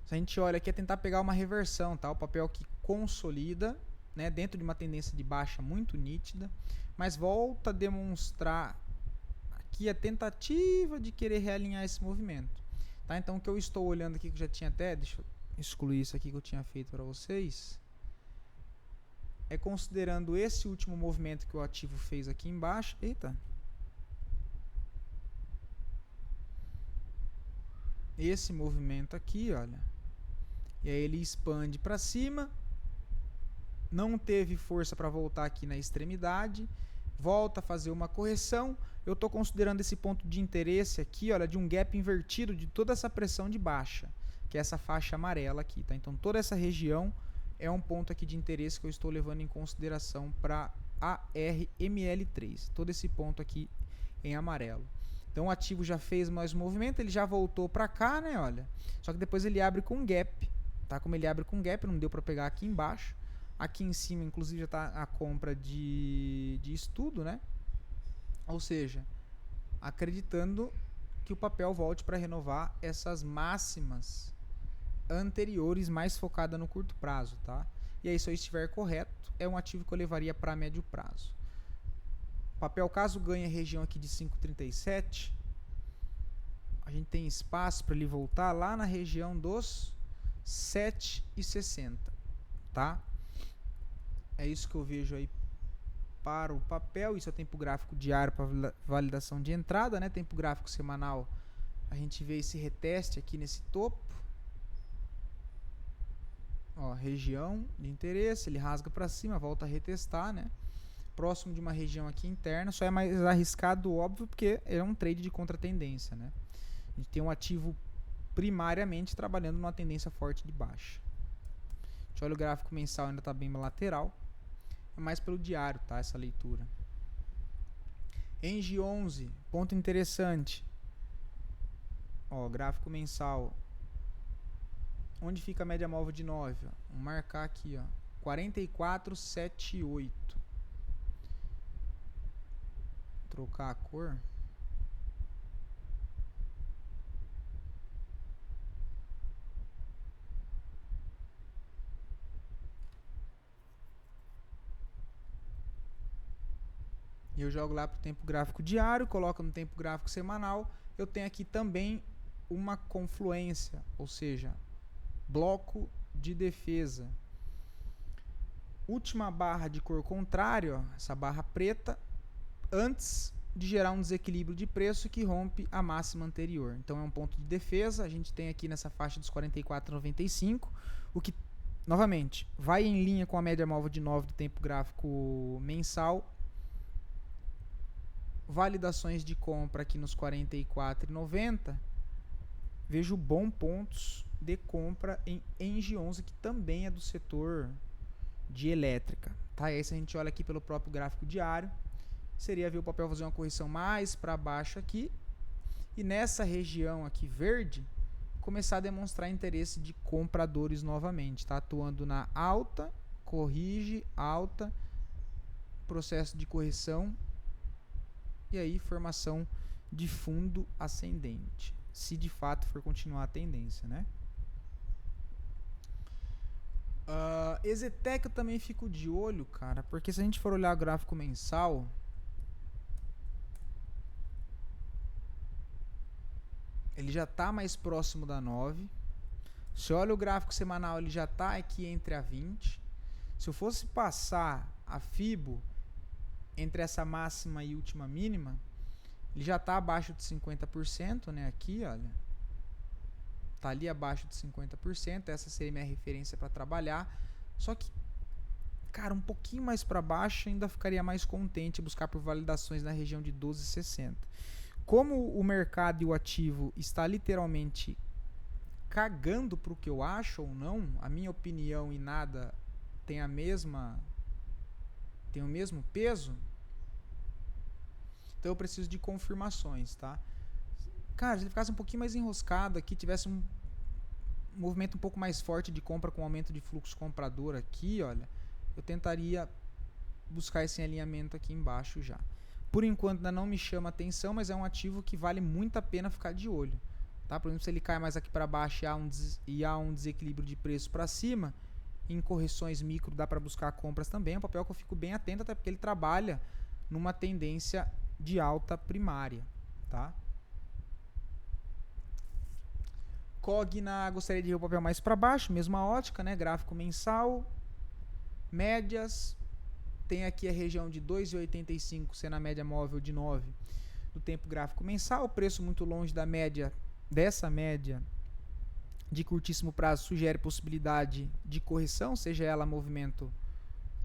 S1: Se a gente olha aqui, é tentar pegar uma reversão, tá? O papel que consolida, né, dentro de uma tendência de baixa muito nítida, mas volta a demonstrar aqui a tentativa de querer realinhar esse movimento, tá? Então o que eu estou olhando aqui, que eu já tinha até, deixa eu excluir isso aqui que eu tinha feito para vocês, é considerando esse último movimento que o ativo fez aqui embaixo. Eita! Esse movimento aqui, olha. E aí ele expande para cima. Não teve força para voltar aqui na extremidade. Volta a fazer uma correção. Eu estou considerando esse ponto de interesse aqui, olha, de um gap invertido de toda essa pressão de baixa, que é essa faixa amarela aqui, tá? Então toda essa região é um ponto aqui de interesse que eu estou levando em consideração para ARML3. Todo esse ponto aqui em amarelo. Então o ativo já fez mais movimento, ele já voltou para cá, né, olha. Só que depois ele abre com gap, tá? Como ele abre com gap, não deu para pegar aqui embaixo. Aqui em cima, inclusive, já está a compra de estudo, né? Ou seja, acreditando que o papel volte para renovar essas máximas anteriores, mais focada no curto prazo, tá? E aí, se eu estiver correto, é um ativo que eu levaria para médio prazo. O papel, caso ganhe a região aqui de 5,37, a gente tem espaço para ele voltar lá na região dos 7,60, tá? É isso que eu vejo aí para o papel. Isso é o tempo gráfico diário para validação de entrada, né? Tempo gráfico semanal, a gente vê esse reteste aqui nesse topo. Ó, região de interesse, ele rasga para cima, volta a retestar, né? Próximo de uma região aqui interna, só é mais arriscado, óbvio, porque é um trade de contratendência, né? A gente tem um ativo primariamente trabalhando numa tendência forte de baixa. A gente olha o gráfico mensal, ainda está bem lateral. É mais pelo diário, tá? Essa leitura. Engie 11, ponto interessante. Ó, gráfico mensal. Onde fica a média móvel de 9? Ó? Vamos marcar aqui, ó. 44,78. Trocar a cor. E eu jogo lá para o tempo gráfico diário, coloco no tempo gráfico semanal. Eu tenho aqui também uma confluência, ou seja, bloco de defesa. Última barra de cor contrária, ó, essa barra preta, antes de gerar um desequilíbrio de preço que rompe a máxima anterior. Então é um ponto de defesa. A gente tem aqui nessa faixa dos 44,95, o que, novamente, vai em linha com a média móvel de 9 do tempo gráfico mensal. Validações de compra aqui nos 44,90. Vejo bons pontos de compra em Engie 11, que também é do setor de elétrica, tá? E aí, se a gente olha aqui pelo próprio gráfico diário, seria ver o papel fazer uma correção mais para baixo aqui, e nessa região aqui verde começar a demonstrar interesse de compradores novamente, tá? Atuando na alta, corrige, alta, processo de correção, e aí formação de fundo ascendente, se de fato for continuar a tendência, né? Exetec eu também fico de olho, cara, porque se a gente for olhar o gráfico mensal, ele já está mais próximo da 9. Se olha o gráfico semanal, ele já está aqui entre a 20. Se eu fosse passar a FIBO entre essa máxima e última mínima, ele já está abaixo de 50%, né? Aqui, olha, está ali abaixo de 50%. Essa seria minha referência para trabalhar. Só que, cara, um pouquinho mais para baixo ainda ficaria mais contente buscar por validações na região de 12,60. Como o mercado e o ativo está literalmente cagando para o que eu acho ou não, a minha opinião e nada tem o mesmo peso, então eu preciso de confirmações, tá? Cara, se ele ficasse um pouquinho mais enroscado aqui, tivesse movimento um pouco mais forte de compra com aumento de fluxo comprador aqui, olha, eu tentaria buscar esse alinhamento aqui embaixo já. Por enquanto ainda não me chama atenção, mas é um ativo que vale muito a pena ficar de olho. Tá? Por exemplo, se ele cai mais aqui para baixo e há um desequilíbrio de preço para cima, em correções micro dá para buscar compras também. É um papel que eu fico bem atento, até porque ele trabalha numa tendência de alta primária. Tá? Cogna, gostaria de ver o papel mais para baixo, mesma ótica, né? Gráfico mensal, médias. Tem aqui a região de 2,85 sendo a média móvel de 9 do tempo gráfico mensal. O preço muito longe da média, dessa média de curtíssimo prazo, sugere possibilidade de correção, seja ela movimento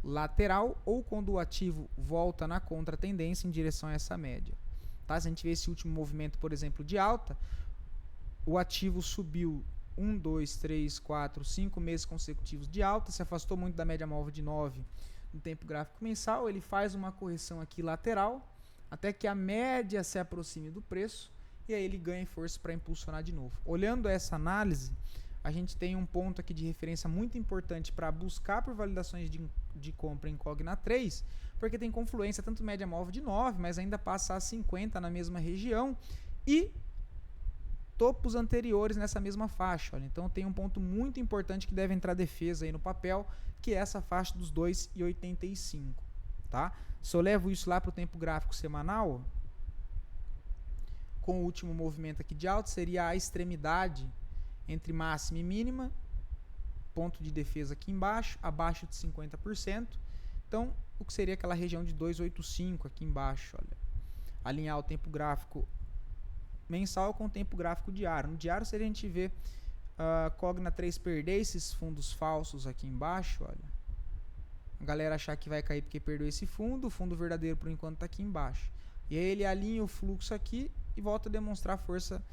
S1: lateral ou quando o ativo volta na contratendência em direção a essa média. Tá? Se a gente vê esse último movimento, por exemplo, de alta, o ativo subiu 1, 2, 3, 4, 5 meses consecutivos de alta, se afastou muito da média móvel de 9 no tempo gráfico mensal, ele faz uma correção aqui lateral, até que a média se aproxime do preço, e aí ele ganha força para impulsionar de novo. Olhando essa análise, a gente tem um ponto aqui de referência muito importante para buscar por validações de compra em Cogna 3, porque tem confluência tanto média móvel de 9, mas ainda passa a 50 na mesma região, e topos anteriores nessa mesma faixa. Olha. Então tem um ponto muito importante que deve entrar defesa aí no papel, que é essa faixa dos 2,85. Tá? Se eu levo isso lá para o tempo gráfico semanal, com o último movimento aqui de alta, seria a extremidade entre máxima e mínima, ponto de defesa aqui embaixo, abaixo de 50%. Então, o que seria aquela região de 2,85 aqui embaixo. Olha. Alinhar o tempo gráfico mensal com o tempo gráfico diário. No diário, se a gente vê Cogna 3 perder esses fundos falsos aqui embaixo, olha, a galera achar que vai cair porque perdeu esse fundo, o fundo verdadeiro por enquanto está aqui embaixo. E aí ele alinha o fluxo aqui e volta a demonstrar força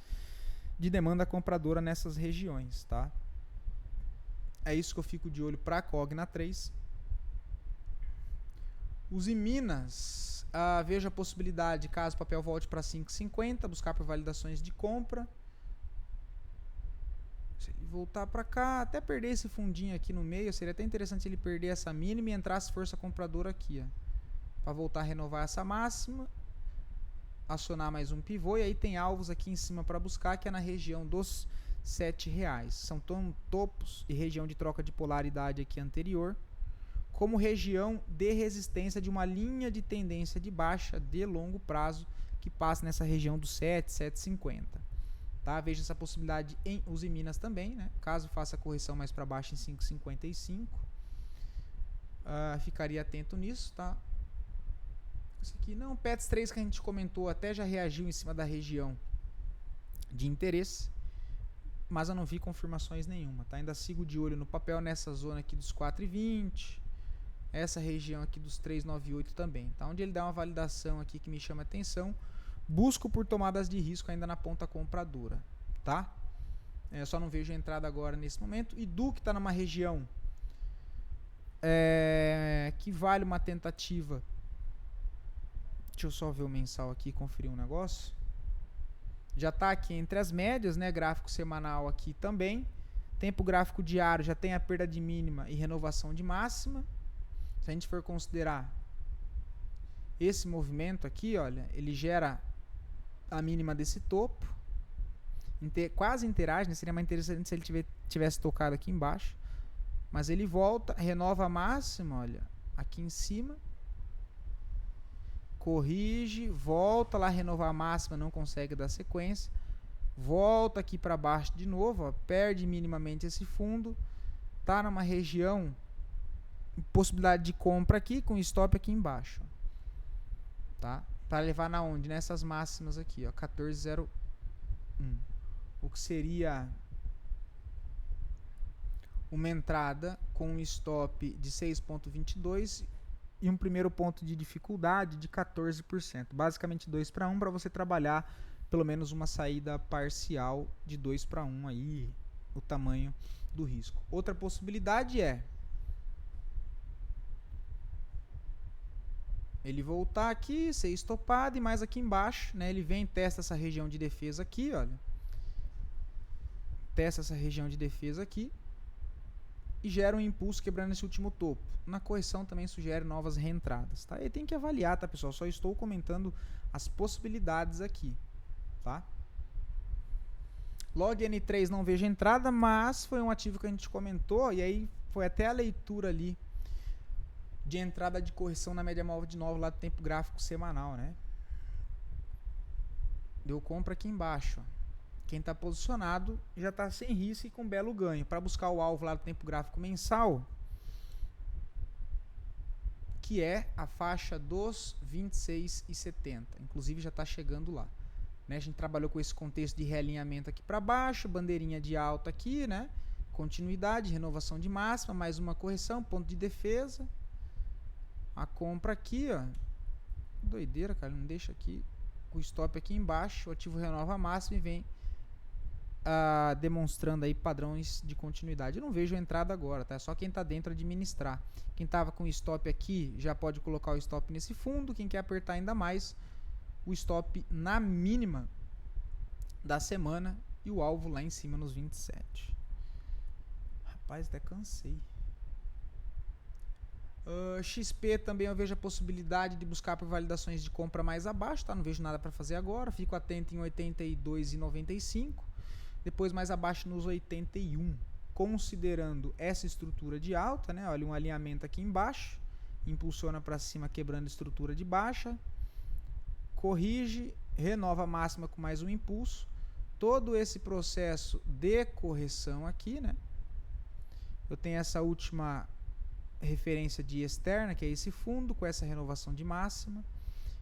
S1: de demanda compradora nessas regiões, tá? É isso que eu fico de olho para Cogna 3. Os Minas, vejo a possibilidade, caso o papel volte para 5,50, buscar por validações de compra. Se ele voltar para cá, até perder esse fundinho aqui no meio, seria até interessante ele perder essa mínima e entrasse força compradora aqui, para voltar a renovar essa máxima, acionar mais um pivô, e aí tem alvos aqui em cima para buscar, que é na região dos R$7. São topos e região de troca de polaridade aqui anterior, como região de resistência de uma linha de tendência de baixa de longo prazo que passa nessa região do 7,50. Tá? Veja essa possibilidade em Usiminas também, né? Caso faça correção mais para baixo em 5,55. Ficaria atento nisso, tá? Isso aqui não, o PETS 3 que a gente comentou até já reagiu em cima da região de interesse, mas eu não vi confirmações nenhuma, tá? Ainda sigo de olho no papel nessa zona aqui dos 4,20. Essa região aqui dos 3,98 também, tá? Onde ele dá uma validação aqui que me chama atenção, busco por tomadas de risco ainda na ponta compradora, tá? Só não vejo a entrada agora nesse momento. E Duque está numa região que vale uma tentativa. Deixa eu só ver o mensal aqui e conferir um negócio. Já está aqui entre as médias, né? Gráfico semanal aqui também. Tempo gráfico diário já tem a perda de mínima e renovação de máxima. Se a gente for considerar esse movimento aqui, olha, ele gera a mínima desse topo, quase interage, né? Seria mais interessante se ele tivesse tocado aqui embaixo, mas ele volta, renova a máxima, olha, aqui em cima, corrige, volta lá, renovar a máxima, não consegue dar sequência, volta aqui para baixo de novo, ó, perde minimamente esse fundo, tá numa região, possibilidade de compra aqui, com stop aqui embaixo, tá? Para levar na onde? Nessas máximas aqui, ó, 14,01. O que seria uma entrada com um stop de 6,22 e um primeiro ponto de dificuldade de 14%. Basicamente 2/1 para você trabalhar pelo menos uma saída parcial de 2/1 aí, o tamanho do risco. Outra possibilidade é ele voltar aqui, ser estopado e mais aqui embaixo, né, ele vem e testa essa região de defesa aqui, olha. testa essa região de defesa aqui e gera um impulso quebrando esse último topo. Na correção também sugere novas reentradas, tá? E tem que avaliar, tá, pessoal? Só estou comentando as possibilidades aqui, tá? Log N3 não vejo entrada, mas foi um ativo que a gente comentou e aí foi até a leitura ali de entrada de correção na média móvel de novo lá do tempo gráfico semanal, né? Deu compra aqui embaixo, ó. Quem está posicionado já está sem risco e com belo ganho. Para buscar o alvo lá do tempo gráfico mensal, que é a faixa dos 26,70. Inclusive já está chegando lá. Né? A gente trabalhou com esse contexto de realinhamento aqui para baixo, bandeirinha de alta aqui, né? Continuidade, renovação de máxima, mais uma correção, ponto de defesa. A compra aqui, ó. Doideira, cara, não deixa aqui. O stop aqui embaixo, o ativo renova a máxima e vem demonstrando aí padrões de continuidade. Eu não vejo entrada agora, tá? Só quem está dentro administrar. Quem estava com stop aqui já pode colocar o stop nesse fundo. Quem quer apertar ainda mais, o stop na mínima da semana e o alvo lá em cima nos 27. Rapaz, até cansei. XP também eu vejo a possibilidade de buscar por validações de compra mais abaixo, tá? Não vejo nada para fazer agora. Fico atento em 82,95. Depois mais abaixo nos 81. Considerando essa estrutura de alta, né? Olha, um alinhamento aqui embaixo. Impulsiona para cima, quebrando a estrutura de baixa. Corrige, renova a máxima com mais um impulso. Todo esse processo de correção aqui, né? Eu tenho essa última referência de externa, que é esse fundo, com essa renovação de máxima.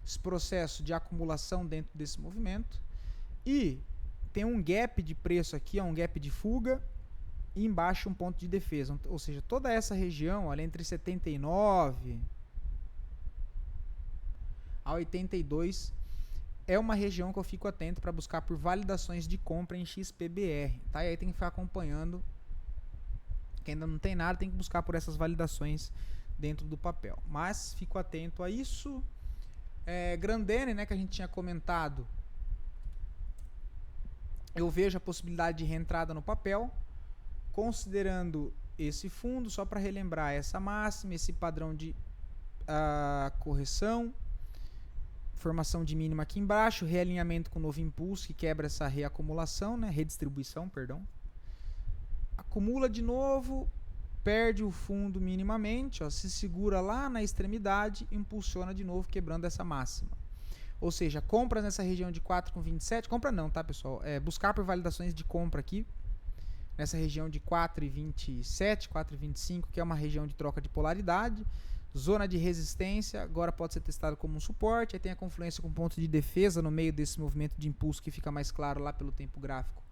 S1: Esse processo de acumulação dentro desse movimento. E tem um gap de preço aqui, um gap de fuga. E embaixo um ponto de defesa. Ou seja, toda essa região, olha, entre 79 a 82, é uma região que eu fico atento para buscar por validações de compra em XPBR. Tá? E aí tem que ficar acompanhando. Quem ainda não tem nada tem que buscar por essas validações dentro do papel. Mas fico atento a isso. Grandene, né, que a gente tinha comentado, eu vejo a possibilidade de reentrada no papel, considerando esse fundo, só para relembrar essa máxima, esse padrão de correção, formação de mínima aqui embaixo, realinhamento com novo impulso que quebra essa reacumulação, né, redistribuição, perdão. Acumula de novo, perde o fundo minimamente, ó, se segura lá na extremidade, impulsiona de novo, quebrando essa máxima. Ou seja, compras nessa região de 4,27, compra não, tá, pessoal? Buscar por validações de compra aqui, nessa região de 4,27, 4,25, que é uma região de troca de polaridade, zona de resistência, agora pode ser testado como um suporte, aí tem a confluência com ponto de defesa no meio desse movimento de impulso que fica mais claro lá pelo tempo gráfico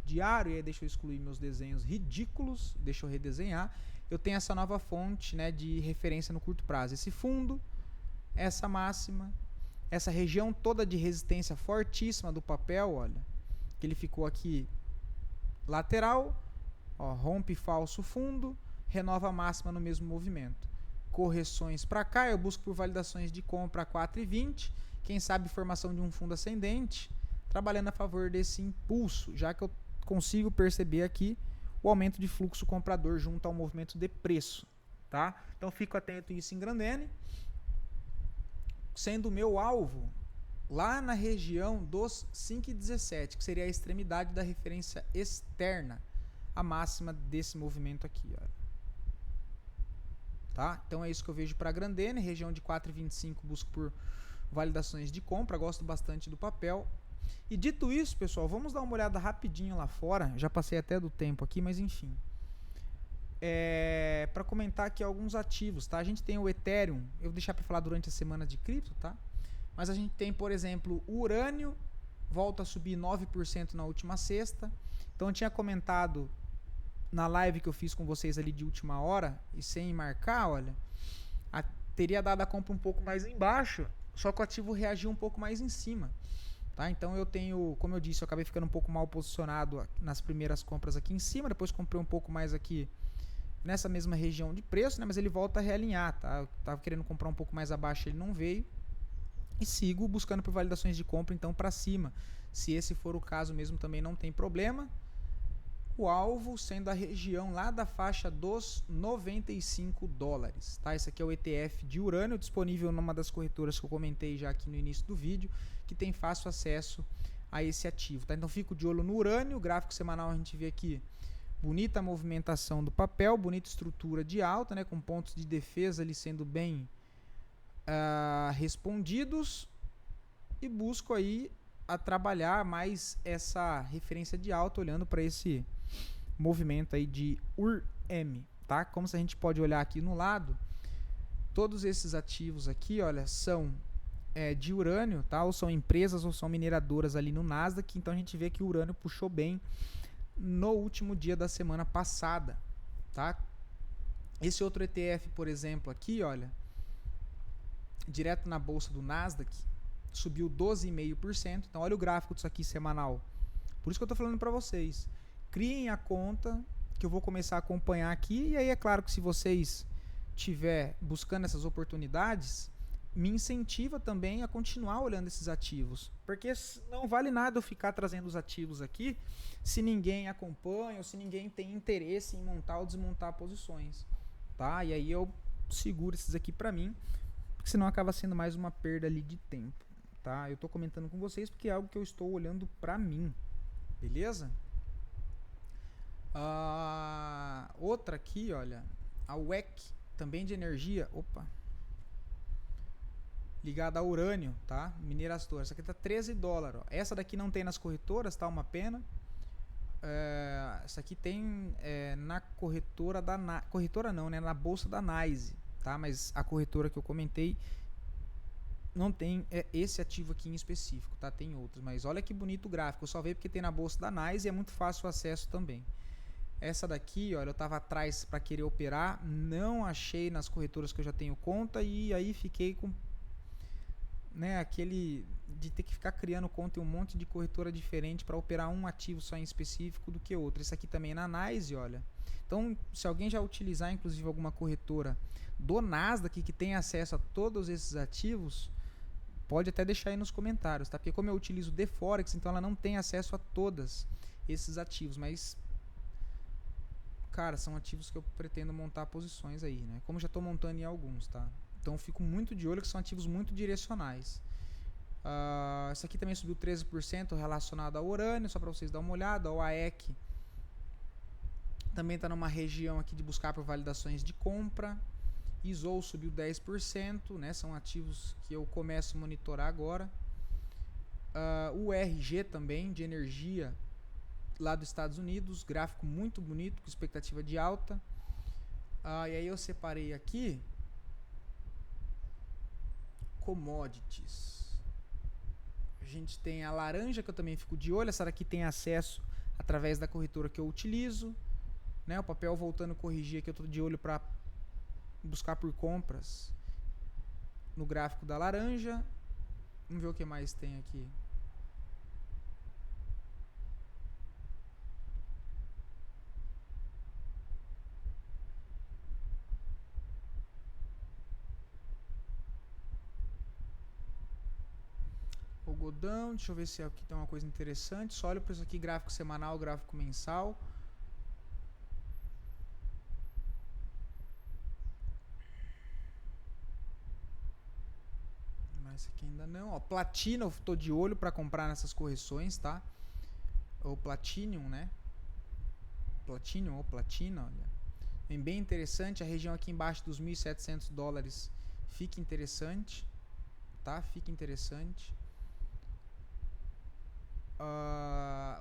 S1: diário, e aí deixa eu excluir meus desenhos ridículos, deixa eu redesenhar. Eu tenho essa nova fonte, né, de referência no curto prazo, esse fundo, essa máxima, essa região toda de resistência fortíssima do papel, olha, que ele ficou aqui lateral, ó, rompe falso fundo, renova a máxima no mesmo movimento. Correções para cá, eu busco por validações de compra a 4,20, quem sabe formação de um fundo ascendente, trabalhando a favor desse impulso, já que eu consigo perceber aqui o aumento de fluxo comprador junto ao movimento de preço, tá? Então fico atento a isso em Grandene, sendo o meu alvo lá na região dos 5,17, que seria a extremidade da referência externa, a máxima desse movimento aqui, ó. Tá? Então é isso que eu vejo para Grandene, região de 4,25 busco por validações de compra, gosto bastante do papel. E dito isso, pessoal, vamos dar uma olhada rapidinho lá fora, já passei até do tempo aqui, mas enfim. Para comentar aqui alguns ativos, tá? A gente tem o Ethereum, eu vou deixar para falar durante a semana de cripto, tá? Mas a gente tem, por exemplo, o urânio, volta a subir 9% na última sexta. Então eu tinha comentado na live que eu fiz com vocês ali de última hora, e sem marcar, olha, teria dado a compra um pouco mais embaixo, só que o ativo reagiu um pouco mais em cima. Tá? Então eu tenho, como eu disse, eu acabei ficando um pouco mal posicionado nas primeiras compras aqui em cima, depois comprei um pouco mais aqui nessa mesma região de preço, né? Mas ele volta a realinhar, tá? Eu estava querendo comprar um pouco mais abaixo, ele não veio, e sigo buscando por validações de compra então para cima. Se esse for o caso mesmo também não tem problema. o alvo sendo a região lá da faixa dos 95 dólares, tá? Esse aqui é o ETF de urânio, disponível numa das corretoras que eu comentei já aqui no início do vídeo, que tem fácil acesso a esse ativo, tá? Então fico de olho no urânio, o gráfico semanal a gente vê aqui bonita movimentação do papel, bonita estrutura de alta, né, com pontos de defesa ali sendo bem respondidos, e busco aí a trabalhar mais essa referência de alta olhando para esse movimento aí de URM, tá? Como se a gente pode olhar aqui no lado, todos esses ativos aqui, olha, são de urânio, tá? Ou são empresas ou são mineradoras ali no Nasdaq, então a gente vê que o urânio puxou bem no último dia da semana passada, tá? Esse outro ETF, por exemplo, aqui, olha, direto na bolsa do Nasdaq, subiu 12,5%. Então, olha o gráfico disso aqui semanal. Por isso que eu estou falando para vocês. Criem a conta que eu vou começar a acompanhar aqui. E aí, é claro que se vocês estiver buscando essas oportunidades, me incentiva também a continuar olhando esses ativos. Porque não vale nada eu ficar trazendo os ativos aqui se ninguém acompanha ou se ninguém tem interesse em montar ou desmontar posições. Tá? E aí eu seguro esses aqui para mim, porque senão acaba sendo mais uma perda ali de tempo. Tá? Eu estou comentando com vocês porque é algo que eu estou olhando para mim. Beleza? Outra aqui, olha, a WEC, também de energia, ligada a urânio, tá? Mineradora. Essa aqui tá 13 dólares. Ó. Essa daqui não tem nas corretoras, tá? Uma pena. Essa aqui tem na corretora da corretora não, né? Na bolsa da NYSE, tá? Mas a corretora que eu comentei não tem esse ativo aqui em específico, tá? Tem outros, mas olha que bonito o gráfico. Eu só vejo porque tem na bolsa da NYSE e é muito fácil o acesso também. Essa daqui, olha, eu estava atrás para querer operar, não achei nas corretoras que eu já tenho conta e aí fiquei com, né, aquele de ter que ficar criando conta em um monte de corretora diferente para operar um ativo só em específico do que outro. Esse aqui também é na NYSE, olha. Então, se alguém já utilizar inclusive alguma corretora do Nasdaq que tem acesso a todos esses ativos, pode até deixar aí nos comentários, tá? Porque como eu utilizo de Forex, então ela não tem acesso a todos esses ativos, mas cara, são ativos que eu pretendo montar posições aí, né? Como já estou montando em alguns, tá? Então eu fico muito de olho que são ativos muito direcionais. Esse aqui também subiu 13% relacionado ao urânio, só para vocês darem uma olhada. O AEC também está numa região aqui de buscar por validações de compra. ISOL subiu 10%, né? São ativos que eu começo a monitorar agora. O RG também, de energia, lá dos Estados Unidos, gráfico muito bonito, com expectativa de alta. E aí eu separei aqui commodities. A gente tem a laranja, que eu também fico de olho. Essa daqui tem acesso através da corretora que eu utilizo, né? O papel voltando a corrigir aqui, eu estou de olho para buscar por compras no gráfico da laranja. Vamos ver o que mais tem aqui. Algodão, deixa eu ver se aqui tem uma coisa interessante. Só olha para isso aqui, gráfico semanal, gráfico mensal. Mas esse aqui ainda não. Ó, platina, eu tô de olho para comprar nessas correções, tá? Ou Platinum, né? Platinum ou Platina, olha. Bem interessante, a região aqui embaixo dos 1.700 dólares fica interessante, tá? Fica interessante.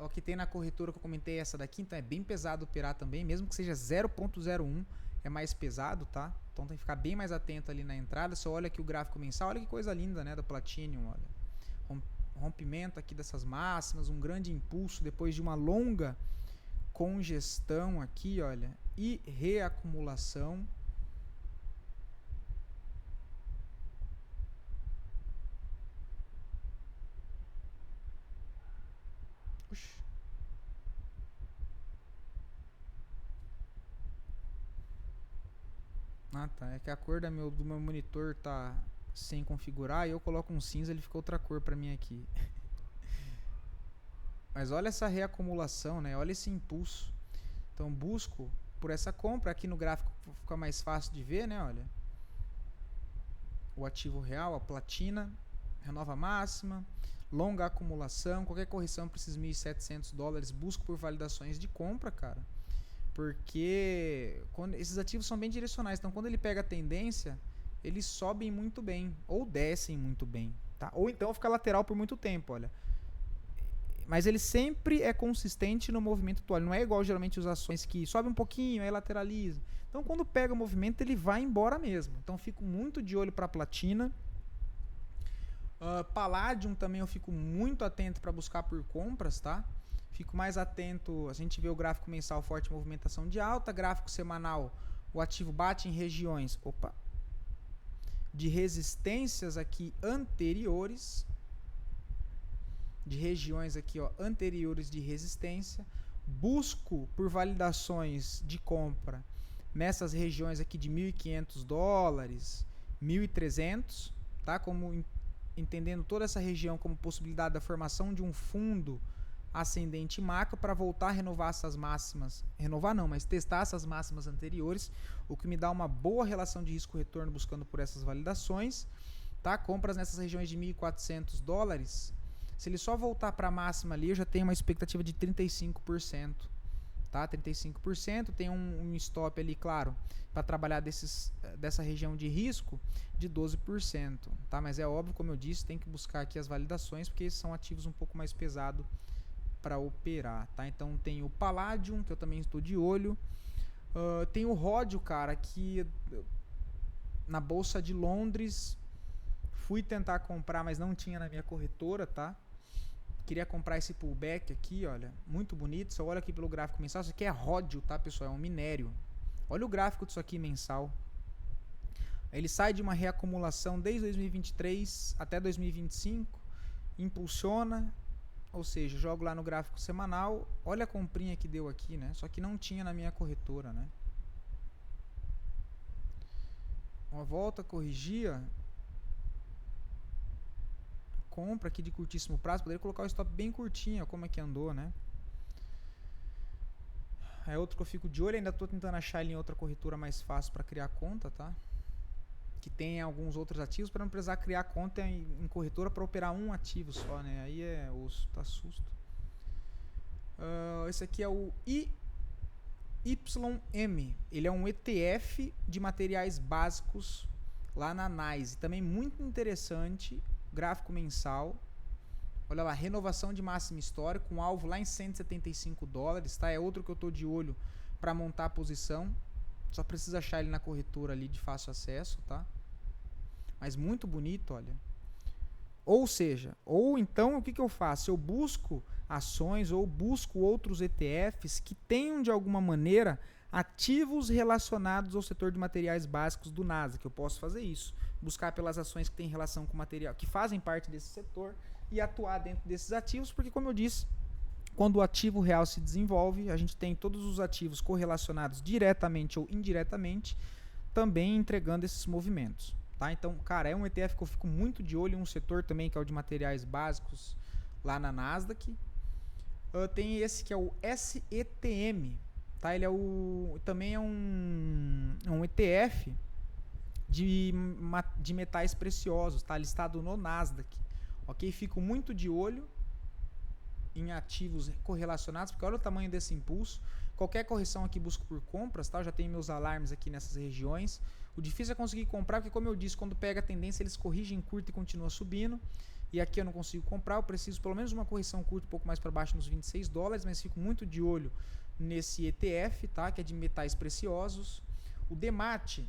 S1: O que tem na corretora que eu comentei, essa daqui, então é bem pesado operar também, mesmo que seja 0.01, é mais pesado, tá? Então tem que ficar bem mais atento ali na entrada. Se eu olho aqui o gráfico mensal, olha que coisa linda, né, da Platinum, olha. Rompimento aqui dessas máximas, um grande impulso depois de uma longa congestão aqui, olha, e reacumulação. Tá. É que a cor do meu monitor tá sem configurar e eu coloco um cinza, ele fica outra cor pra mim aqui. Mas olha essa reacumulação, né? Olha esse impulso. Então busco por essa compra, aqui no gráfico fica mais fácil de ver, né, olha. O ativo real, a platina, renova máxima, longa acumulação, qualquer correção para esses $1.700, busco por validações de compra, cara. Porque esses ativos são bem direcionais, então quando ele pega a tendência, eles sobem muito bem, ou descem muito bem, tá? Ou então fica lateral por muito tempo, olha. Mas ele sempre é consistente no movimento atual. Ele não é igual geralmente as ações que sobe um pouquinho, aí lateraliza. Então quando pega o movimento, ele vai embora mesmo. Então fico muito de olho para a platina. Palladium também eu fico muito atento para buscar por compras, tá? Fico mais atento, a gente vê o gráfico mensal, forte movimentação de alta, gráfico semanal, o ativo bate em regiões, de resistências aqui anteriores, de regiões aqui, anteriores de resistência, busco por validações de compra nessas regiões aqui de $1.500, 1.300, tá? Como entendendo toda essa região como possibilidade da formação de um fundo ascendente macro para voltar a renovar essas máximas, mas testar essas máximas anteriores, o que me dá uma boa relação de risco-retorno buscando por essas validações, tá? Compras nessas regiões de $1.400, se ele só voltar para a máxima ali, eu já tenho uma expectativa de 35%, tá? 35%, tem um stop ali, claro, para trabalhar dessa região de risco de 12%, tá? Mas é óbvio, como eu disse, tem que buscar aqui as validações, porque esses são ativos um pouco mais pesados para operar, tá? Então tem o Palladium, que eu também estou de olho, tem o Ródio, cara, que na Bolsa de Londres fui tentar comprar, mas não tinha na minha corretora, tá? Queria comprar esse pullback aqui, olha, muito bonito. Só olha aqui pelo gráfico mensal. Isso aqui é ródio, tá, pessoal? É um minério. Olha o gráfico disso aqui mensal. Ele sai de uma reacumulação desde 2023 até 2025, impulsiona, ou seja, jogo lá no gráfico semanal. Olha a comprinha que deu aqui, né? Só que não tinha na minha corretora, né? Uma volta, corrigia. Compra aqui de curtíssimo prazo, poderia colocar o stop bem curtinho, como é que andou, né? É outro que eu fico de olho, ainda estou tentando achar ele em outra corretora mais fácil para criar conta, tá? Que tem alguns outros ativos para não precisar criar conta em corretora para operar um ativo só, né? Aí é osso, tá susto. Esse aqui é o IYM, ele é um ETF de materiais básicos lá na NYSE, também muito interessante. Gráfico mensal, olha lá, renovação de máximo histórico, com alvo lá em $175, tá? É outro que eu tô de olho para montar a posição, só precisa achar ele na corretora ali de fácil acesso, tá? Mas muito bonito, olha. Ou seja, ou então o que eu faço? Eu busco ações ou busco outros ETFs que tenham de alguma maneira ativos relacionados ao setor de materiais básicos do Nasdaq. Eu posso fazer isso, buscar pelas ações que têm relação com material, que fazem parte desse setor e atuar dentro desses ativos, porque como eu disse, quando o ativo real se desenvolve, a gente tem todos os ativos correlacionados diretamente ou indiretamente, também entregando esses movimentos, tá? Então, cara, é um ETF que eu fico muito de olho em um setor também que é o de materiais básicos lá na Nasdaq. Tem esse que é o SETM, tá? Ele é também é um ETF de metais preciosos, tá? Listado no Nasdaq, ok? Fico muito de olho em ativos correlacionados, porque olha o tamanho desse impulso. Qualquer correção aqui busco por compras, tá? Eu já tenho meus alarmes aqui nessas regiões. O difícil é conseguir comprar, porque como eu disse, quando pega a tendência, eles corrigem curto e continua subindo. E aqui eu não consigo comprar, eu preciso pelo menos uma correção curta, um pouco mais para baixo, nos $26, mas fico muito de olho nesse ETF, tá? Que é de metais preciosos. O DEMAT,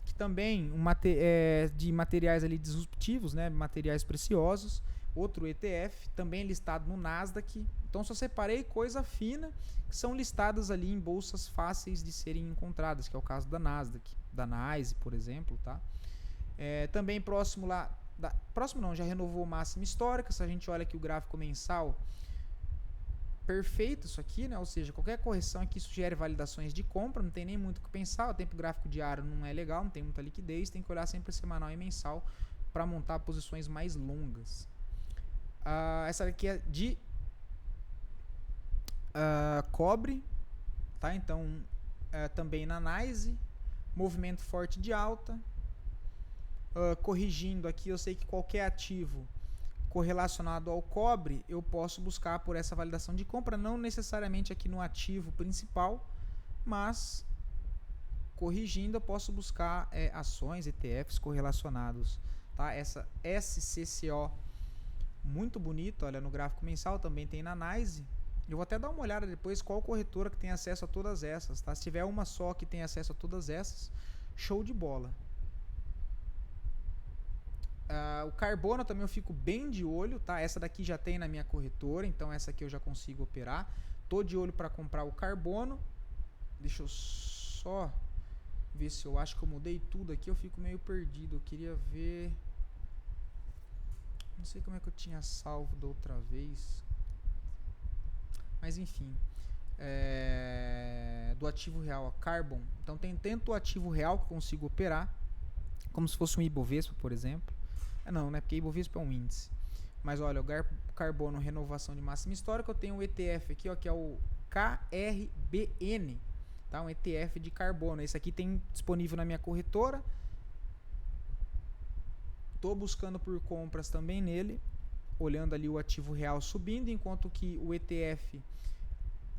S1: que também é de materiais ali disruptivos, né? Materiais preciosos. Outro ETF, também listado no Nasdaq. Então só separei coisa fina que são listadas ali em bolsas fáceis de serem encontradas, que é o caso da Nasdaq, da NYSE, por exemplo, tá? Também próximo lá, próximo não, já renovou máxima histórica. Se a gente olha aqui o gráfico mensal, perfeito isso aqui, né? Ou seja, qualquer correção aqui sugere validações de compra, não tem nem muito o que pensar. O tempo gráfico diário não é legal, não tem muita liquidez, tem que olhar sempre semanal e mensal para montar posições mais longas. Essa aqui é de cobre, tá? Então, também na NYSE, movimento forte de alta, corrigindo aqui, eu sei que qualquer ativo correlacionado ao cobre, eu posso buscar por essa validação de compra, não necessariamente aqui no ativo principal, mas corrigindo eu posso buscar ações, ETFs correlacionados, tá? Essa SCCO muito bonito, olha, no gráfico mensal também tem na NYSE. Eu vou até dar uma olhada depois qual corretora que tem acesso a todas essas, tá? Se tiver uma só que tem acesso a todas essas, show de bola. O carbono também eu fico bem de olho, tá? Essa daqui já tem na minha corretora, então essa aqui eu já consigo operar. Tô de olho para comprar o carbono. Deixa eu só ver se eu acho que eu mudei tudo aqui, eu fico meio perdido. Eu queria ver... Não sei como é que eu tinha salvo da outra vez. Mas enfim. Do ativo real, a Carbon. Então tem tanto o ativo real que eu consigo operar, como se fosse um Ibovespa, por exemplo. Não, né? Porque Ibovespa é um índice. Mas olha, o carbono, renovação de máxima histórica, eu tenho um ETF aqui, ó, que é o KRBN, tá? Um ETF de carbono. Esse aqui tem disponível na minha corretora. Estou buscando por compras também nele, olhando ali o ativo real subindo, enquanto que o ETF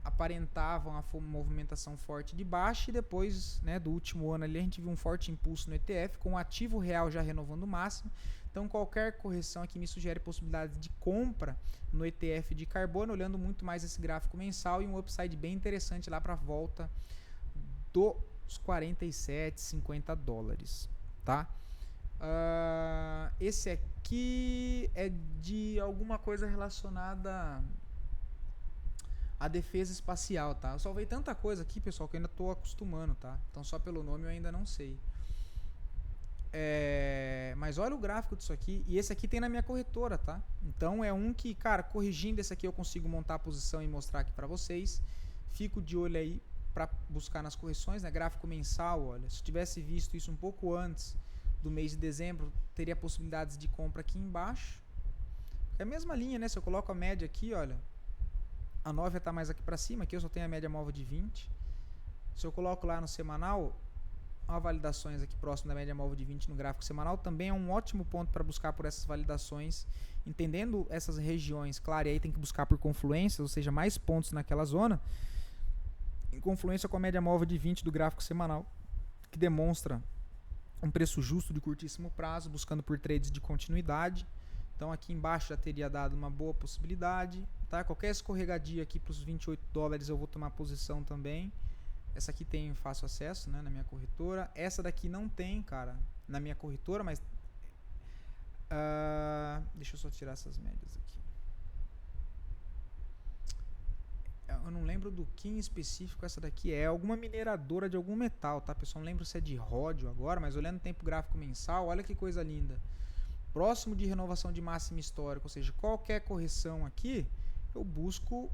S1: aparentava uma movimentação forte de baixa, e depois, né, do último ano ali a gente viu um forte impulso no ETF, com o ativo real já renovando o máximo. Então qualquer correção aqui me sugere possibilidades de compra no ETF de carbono, olhando muito mais esse gráfico mensal, e um upside bem interessante lá para a volta dos 47, 50 dólares, tá? Esse aqui é de alguma coisa relacionada à defesa espacial, tá? Eu salvei tanta coisa aqui, pessoal, que eu ainda estou acostumando, tá? Então só pelo nome eu ainda não sei. Mas olha o gráfico disso aqui, e esse aqui tem na minha corretora, tá? Então é um que, cara, corrigindo esse aqui eu consigo montar a posição e mostrar aqui para vocês. Fico de olho aí para buscar nas correções, né? Gráfico mensal, olha, se eu tivesse visto isso um pouco antes do mês de dezembro, teria possibilidades de compra aqui embaixo. É a mesma linha, né? Se eu coloco a média aqui, olha, a 9 está mais aqui para cima, aqui eu só tenho a média móvel de 20. Se eu coloco lá no semanal, há validações aqui próximo da média móvel de 20 no gráfico semanal, também é um ótimo ponto para buscar por essas validações, entendendo essas regiões, claro, e aí tem que buscar por confluências, ou seja, mais pontos naquela zona, em confluência com a média móvel de 20 do gráfico semanal, que demonstra um preço justo de curtíssimo prazo, buscando por trades de continuidade. Então aqui embaixo já teria dado uma boa possibilidade, tá? Qualquer escorregadia aqui para os 28 dólares eu vou tomar posição também. Essa aqui tem fácil acesso, né, na minha corretora. Essa daqui não tem, cara, na minha corretora, mas deixa eu só tirar essas médias aqui. Eu não lembro do que em específico essa daqui é. Alguma mineradora de algum metal, tá, pessoal? Não lembro se é de ródio agora, mas olhando o tempo gráfico mensal, olha que coisa linda. Próximo de renovação de máxima histórica, ou seja, qualquer correção aqui, eu busco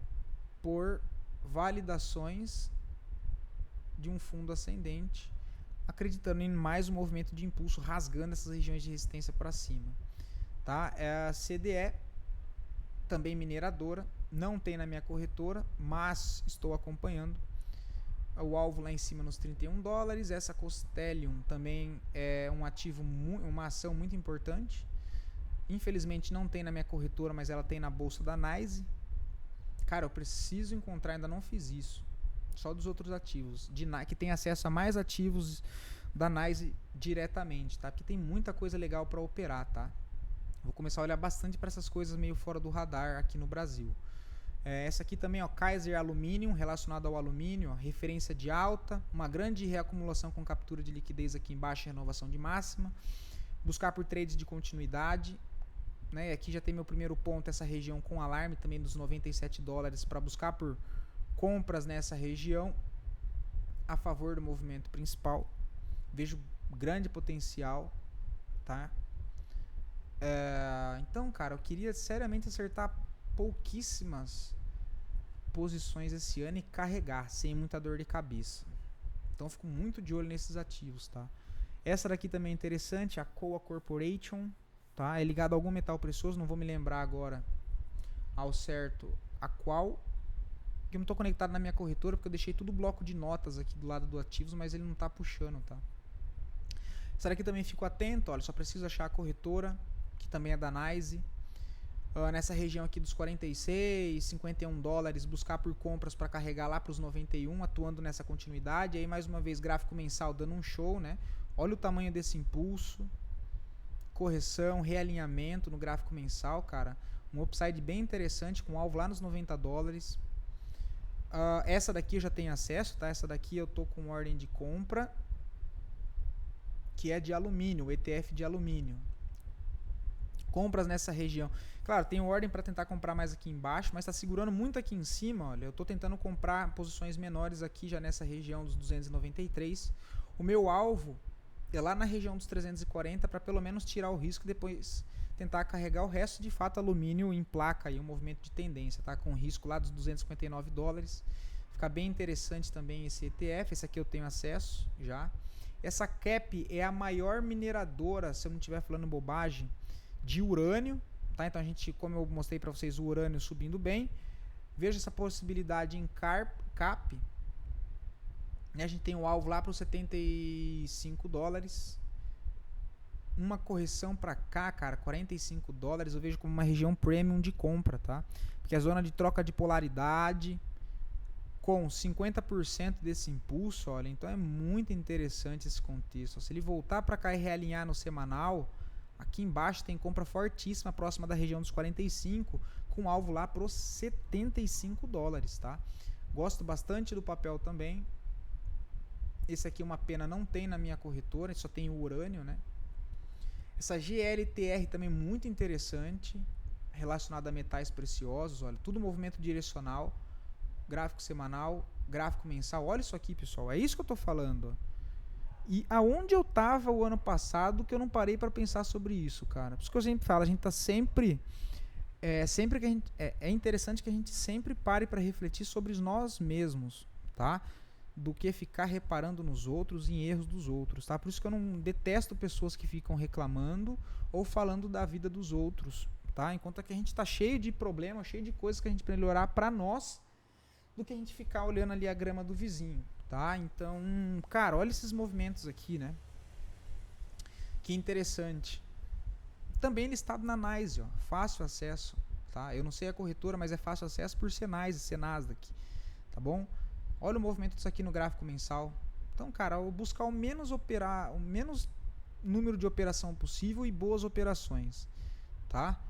S1: por validações de um fundo ascendente, acreditando em mais um movimento de impulso, rasgando essas regiões de resistência para cima. Tá? A CDE, também mineradora, não tem na minha corretora, mas estou acompanhando. O alvo lá em cima nos 31 dólares. Essa Constellium também é um ativo, uma ação muito importante. Infelizmente não tem na minha corretora, mas ela tem na bolsa da NYSE. Cara, eu preciso encontrar, ainda não fiz isso. Só dos outros ativos, que tem acesso a mais ativos da NYSE diretamente, tá? Porque tem muita coisa legal para operar, tá? Vou começar a olhar bastante para essas coisas meio fora do radar aqui no Brasil. Essa aqui também, ó, Kaiser Aluminium, relacionado ao alumínio, ó, referência de alta, uma grande reacumulação com captura de liquidez aqui embaixo e renovação de máxima. Buscar por trades de continuidade, né? Aqui já tem meu primeiro ponto, essa região com alarme também dos 97 dólares para buscar por compras nessa região a favor do movimento principal. Vejo grande potencial, tá? Então, cara, eu queria seriamente acertar pouquíssimas posições esse ano e carregar sem muita dor de cabeça. Então eu fico muito de olho nesses ativos, tá? Essa daqui também é interessante, a Coa Corporation, tá? É ligado a algum metal precioso, não vou me lembrar agora ao certo a qual, porque eu não estou conectado na minha corretora, porque eu deixei tudo bloco de notas aqui do lado do ativos, mas ele não está puxando, tá? Essa daqui também fico atento, olha, só preciso achar a corretora, que também é da NYSE. Nessa região aqui dos 46, 51 dólares, buscar por compras para carregar lá para os 91, atuando nessa continuidade. Aí mais uma vez gráfico mensal dando um show, né? Olha o tamanho desse impulso, correção, realinhamento no gráfico mensal, cara. Um upside bem interessante com alvo lá nos 90 dólares. Essa daqui eu já tenho acesso, tá? Essa daqui eu tô com ordem de compra, que é de alumínio, o ETF de alumínio. Compras nessa região. Claro, tenho ordem para tentar comprar mais aqui embaixo, mas está segurando muito aqui em cima. Olha, eu estou tentando comprar posições menores aqui já nessa região dos 293. O meu alvo é lá na região dos 340 para pelo menos tirar o risco e depois tentar carregar o resto. De fato, alumínio em placa aí um movimento de tendência, tá? Com risco lá dos 259 dólares. Fica bem interessante também esse ETF. Esse aqui eu tenho acesso já. Essa CAP é a maior mineradora, se eu não estiver falando bobagem, de urânio, tá? Então a gente, como eu mostrei para vocês, o urânio subindo bem. Veja essa possibilidade em CAP. A gente tem o alvo lá para os 75 dólares. Uma correção para cá, cara, 45 dólares, eu vejo como uma região premium de compra, tá? Porque a zona de troca de polaridade com 50% desse impulso, olha, então é muito interessante esse contexto. Se ele voltar para cá e realinhar no semanal, aqui embaixo tem compra fortíssima próxima da região dos 45, com alvo lá para os 75 dólares, tá? Gosto bastante do papel também. Esse aqui uma pena não tem na minha corretora, só tem o urânio, né? Essa GLTR também muito interessante, relacionada a metais preciosos, olha, tudo movimento direcional, gráfico semanal, gráfico mensal. Olha isso aqui, pessoal, é isso que eu estou falando. E aonde eu estava o ano passado que eu não parei para pensar sobre isso, cara? Por isso que eu sempre falo, a gente está sempre... sempre que a gente, é interessante que a gente sempre pare para refletir sobre nós mesmos, tá? Do que ficar reparando nos outros e em erros dos outros, tá? Por isso que eu não detesto pessoas que ficam reclamando ou falando da vida dos outros, tá? Enquanto que a gente está cheio de problemas, cheio de coisas que a gente precisa melhorar para nós, do que a gente ficar olhando ali a grama do vizinho, tá? Então, cara, olha esses movimentos aqui, né? Que interessante. Também listado na NYSE, ó, fácil acesso, tá? Eu não sei a corretora, mas é fácil acesso por ser NYSE, ser Nasdaq, tá bom? Olha o movimento disso aqui no gráfico mensal. Então, cara, eu vou buscar o menos número de operação possível e boas operações, tá?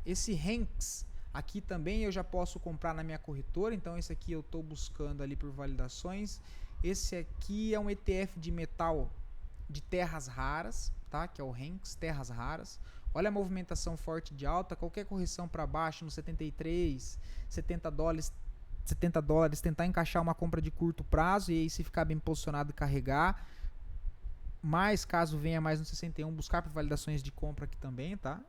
S1: Esse Hanks aqui também eu já posso comprar na minha corretora, então esse aqui eu estou buscando ali por validações. Esse aqui é um ETF de metal de terras raras, tá? Que é o Hanks, terras raras. Olha a movimentação forte de alta, qualquer correção para baixo no 73, 70 dólares, tentar encaixar uma compra de curto prazo e aí se ficar bem posicionado e carregar. Mas caso venha mais no 61, buscar por validações de compra aqui também, tá?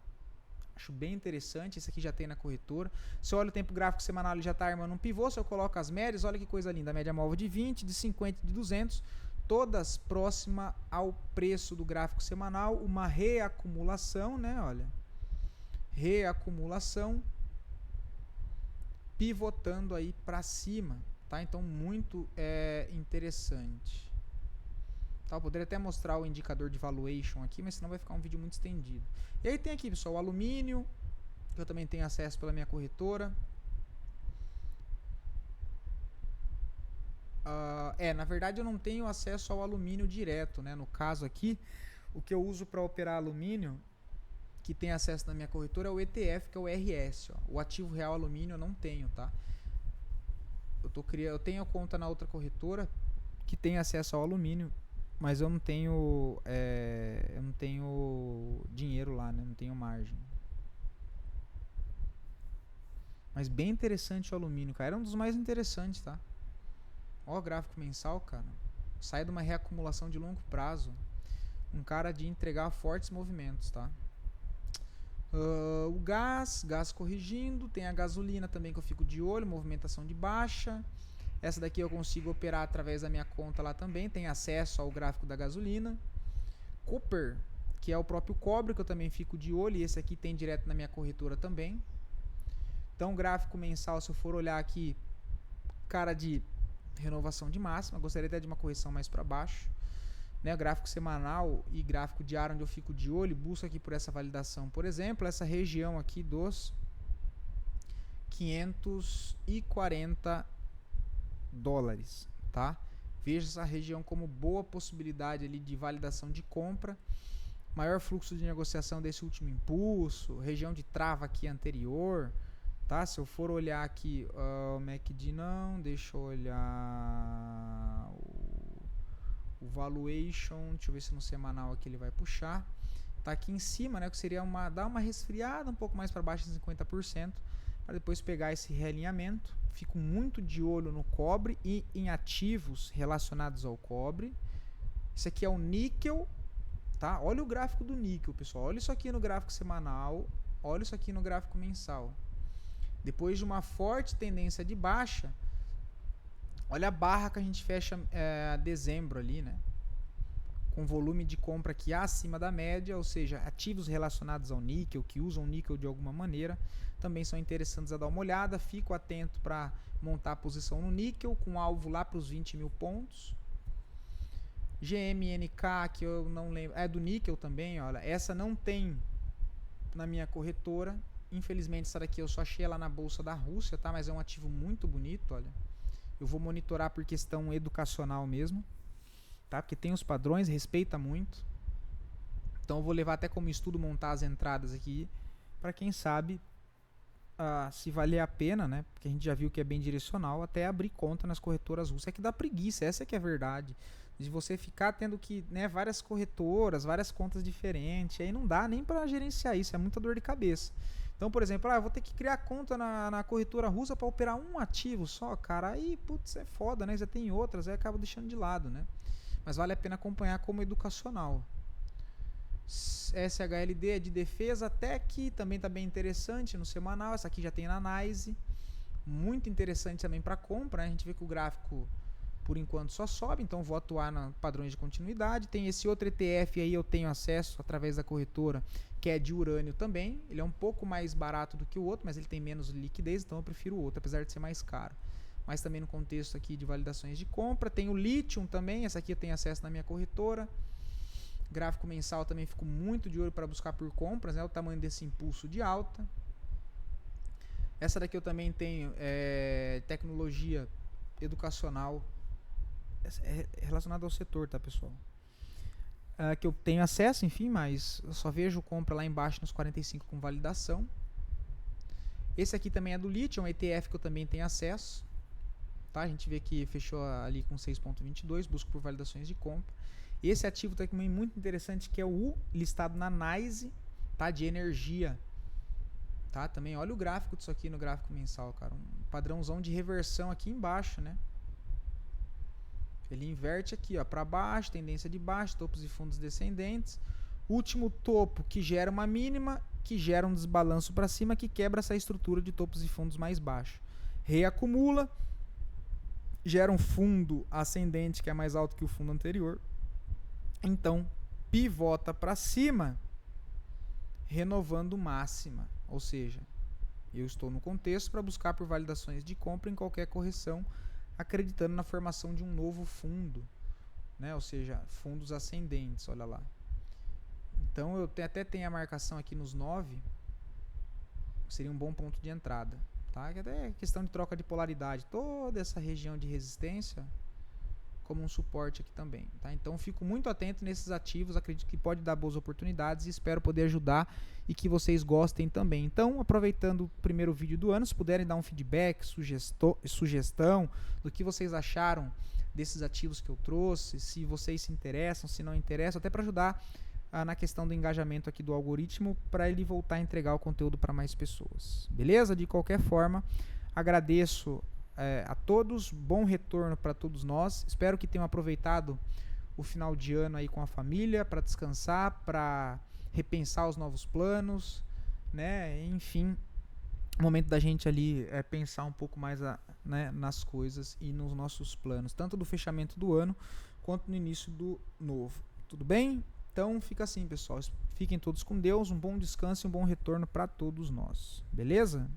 S1: Acho bem interessante, esse aqui já tem na corretora. Se eu olho o tempo gráfico semanal, ele já está armando um pivô. Se eu coloco as médias, olha que coisa linda. A média móvel de 20, de 50 e de 200, todas próximas ao preço do gráfico semanal. Uma reacumulação, né? Olha, reacumulação, pivotando aí para cima, tá? Então, muito interessante. Tá, eu poderia até mostrar o indicador de valuation aqui, mas senão vai ficar um vídeo muito estendido. E aí tem aqui, pessoal, o alumínio, que eu também tenho acesso pela minha corretora. Na verdade eu não tenho acesso ao alumínio direto, né? No caso aqui, o que eu uso para operar alumínio, que tem acesso na minha corretora, é o ETF, que é o RS. Ó. O ativo real alumínio eu não tenho, tá? Eu tenho conta na outra corretora que tem acesso ao alumínio, mas eu não tenho dinheiro lá, né? Não tenho margem. Mas bem interessante o alumínio, cara. Era um dos mais interessantes, tá? Ó o gráfico mensal, cara. Sai de uma reacumulação de longo prazo. Um cara de entregar fortes movimentos, tá? O gás corrigindo. Tem a gasolina também que eu fico de olho. Movimentação de baixa. Essa daqui eu consigo operar através da minha conta lá também. Tem acesso ao gráfico da gasolina. Copper, que é o próprio cobre, que eu também fico de olho. E esse aqui tem direto na minha corretora também. Então, gráfico mensal, se eu for olhar aqui, cara de renovação de máxima, gostaria até de uma correção mais para baixo, né? Gráfico semanal e gráfico diário, onde eu fico de olho, busco aqui por essa validação, por exemplo, essa região aqui dos 540 dólares, tá? Veja essa região como boa possibilidade ali de validação de compra, maior fluxo de negociação desse último impulso, região de trava aqui anterior, tá? Se eu for olhar aqui, o MACD não, deixa eu olhar o valuation, deixa eu ver se no semanal aqui ele vai puxar. Tá aqui em cima, né, que seria dar uma resfriada um pouco mais para baixo de 50%, para depois pegar esse realinhamento. Fico muito de olho no cobre e em ativos relacionados ao cobre. Esse aqui é o níquel, tá? Olha o gráfico do níquel, pessoal. Olha isso aqui no gráfico semanal, olha isso aqui no gráfico mensal. Depois de uma forte tendência de baixa, olha a barra que a gente fecha dezembro ali, né? Com volume de compra aqui acima da média, ou seja, ativos relacionados ao níquel, que usam níquel de alguma maneira, também são interessantes a dar uma olhada. Fico atento para montar a posição no níquel, com alvo lá para os 20 mil pontos. GMNK, que eu não lembro, é do níquel também, olha, essa não tem na minha corretora. Infelizmente essa daqui eu só achei ela na bolsa da Rússia, tá? Mas é um ativo muito bonito, olha. Eu vou monitorar por questão educacional mesmo, tá? Porque tem os padrões, respeita muito. Então eu vou levar até como estudo montar as entradas aqui, para quem sabe se valer a pena, né? Porque a gente já viu que é bem direcional, até abrir conta nas corretoras russas. É que dá preguiça, essa que é a verdade. De você ficar tendo que, né, várias corretoras, várias contas diferentes, aí não dá nem para gerenciar isso, é muita dor de cabeça. Então, por exemplo, eu vou ter que criar conta na corretora russa para operar um ativo só, cara, aí, putz, é foda, né? Já tem outras, aí acaba deixando de lado, né? Mas vale a pena acompanhar como educacional. SHLD é de defesa, até que também está bem interessante no semanal. Essa aqui já tem na NYSE, muito interessante também para compra, né? A gente vê que o gráfico por enquanto só sobe, então vou atuar na padrões de continuidade. Tem esse outro ETF aí, eu tenho acesso através da corretora, que é de urânio também. Ele é um pouco mais barato do que o outro, mas ele tem menos liquidez, então eu prefiro o outro, apesar de ser mais caro. Mas também no contexto aqui de validações de compra. Tem o Lithium também, essa aqui eu tenho acesso na minha corretora. Gráfico mensal também fico muito de olho para buscar por compras, né? O tamanho desse impulso de alta. Essa daqui eu também tenho tecnologia educacional, é relacionado ao setor, tá, pessoal? Que eu tenho acesso, enfim, mas eu só vejo compra lá embaixo nos 45 com validação. Esse aqui também é do Lithium, um ETF que eu também tenho acesso, tá? A gente vê que fechou ali com 6,22, busco por validações de compra. Esse ativo também muito interessante, que é o U, listado na NYSE, tá? De energia, tá? Também olha o gráfico disso aqui no gráfico mensal, cara, um padrãozão de reversão aqui embaixo, né? Ele inverte aqui, ó, para baixo, tendência de baixo, topos e fundos descendentes. Último topo que gera uma mínima, que gera um desbalanço para cima, que quebra essa estrutura de topos e fundos mais baixo. Reacumula, gera um fundo ascendente que é mais alto que o fundo anterior. Então, pivota para cima, renovando máxima. Ou seja, eu estou no contexto para buscar por validações de compra em qualquer correção, acreditando na formação de um novo fundo, né? Ou seja, fundos ascendentes, olha lá. Então eu até tenho a marcação aqui nos 9, seria um bom ponto de entrada, tá? Que até é questão de troca de polaridade, toda essa região de resistência como um suporte aqui também, tá? Então fico muito atento nesses ativos, acredito que pode dar boas oportunidades e espero poder ajudar e que vocês gostem também. Então, aproveitando o primeiro vídeo do ano, se puderem dar um feedback, sugestão do que vocês acharam desses ativos que eu trouxe, se vocês se interessam, se não interessam, até para ajudar na questão do engajamento aqui do algoritmo, para ele voltar a entregar o conteúdo para mais pessoas. Beleza? De qualquer forma, agradeço a todos, bom retorno para todos nós. Espero que tenham aproveitado o final de ano aí com a família, para descansar, para repensar os novos planos, né? Enfim, momento da gente ali pensar um pouco mais né, nas coisas e nos nossos planos, tanto do fechamento do ano quanto no início do novo. Tudo bem? Então fica assim, pessoal. Fiquem todos com Deus, um bom descanso e um bom retorno para todos nós. Beleza?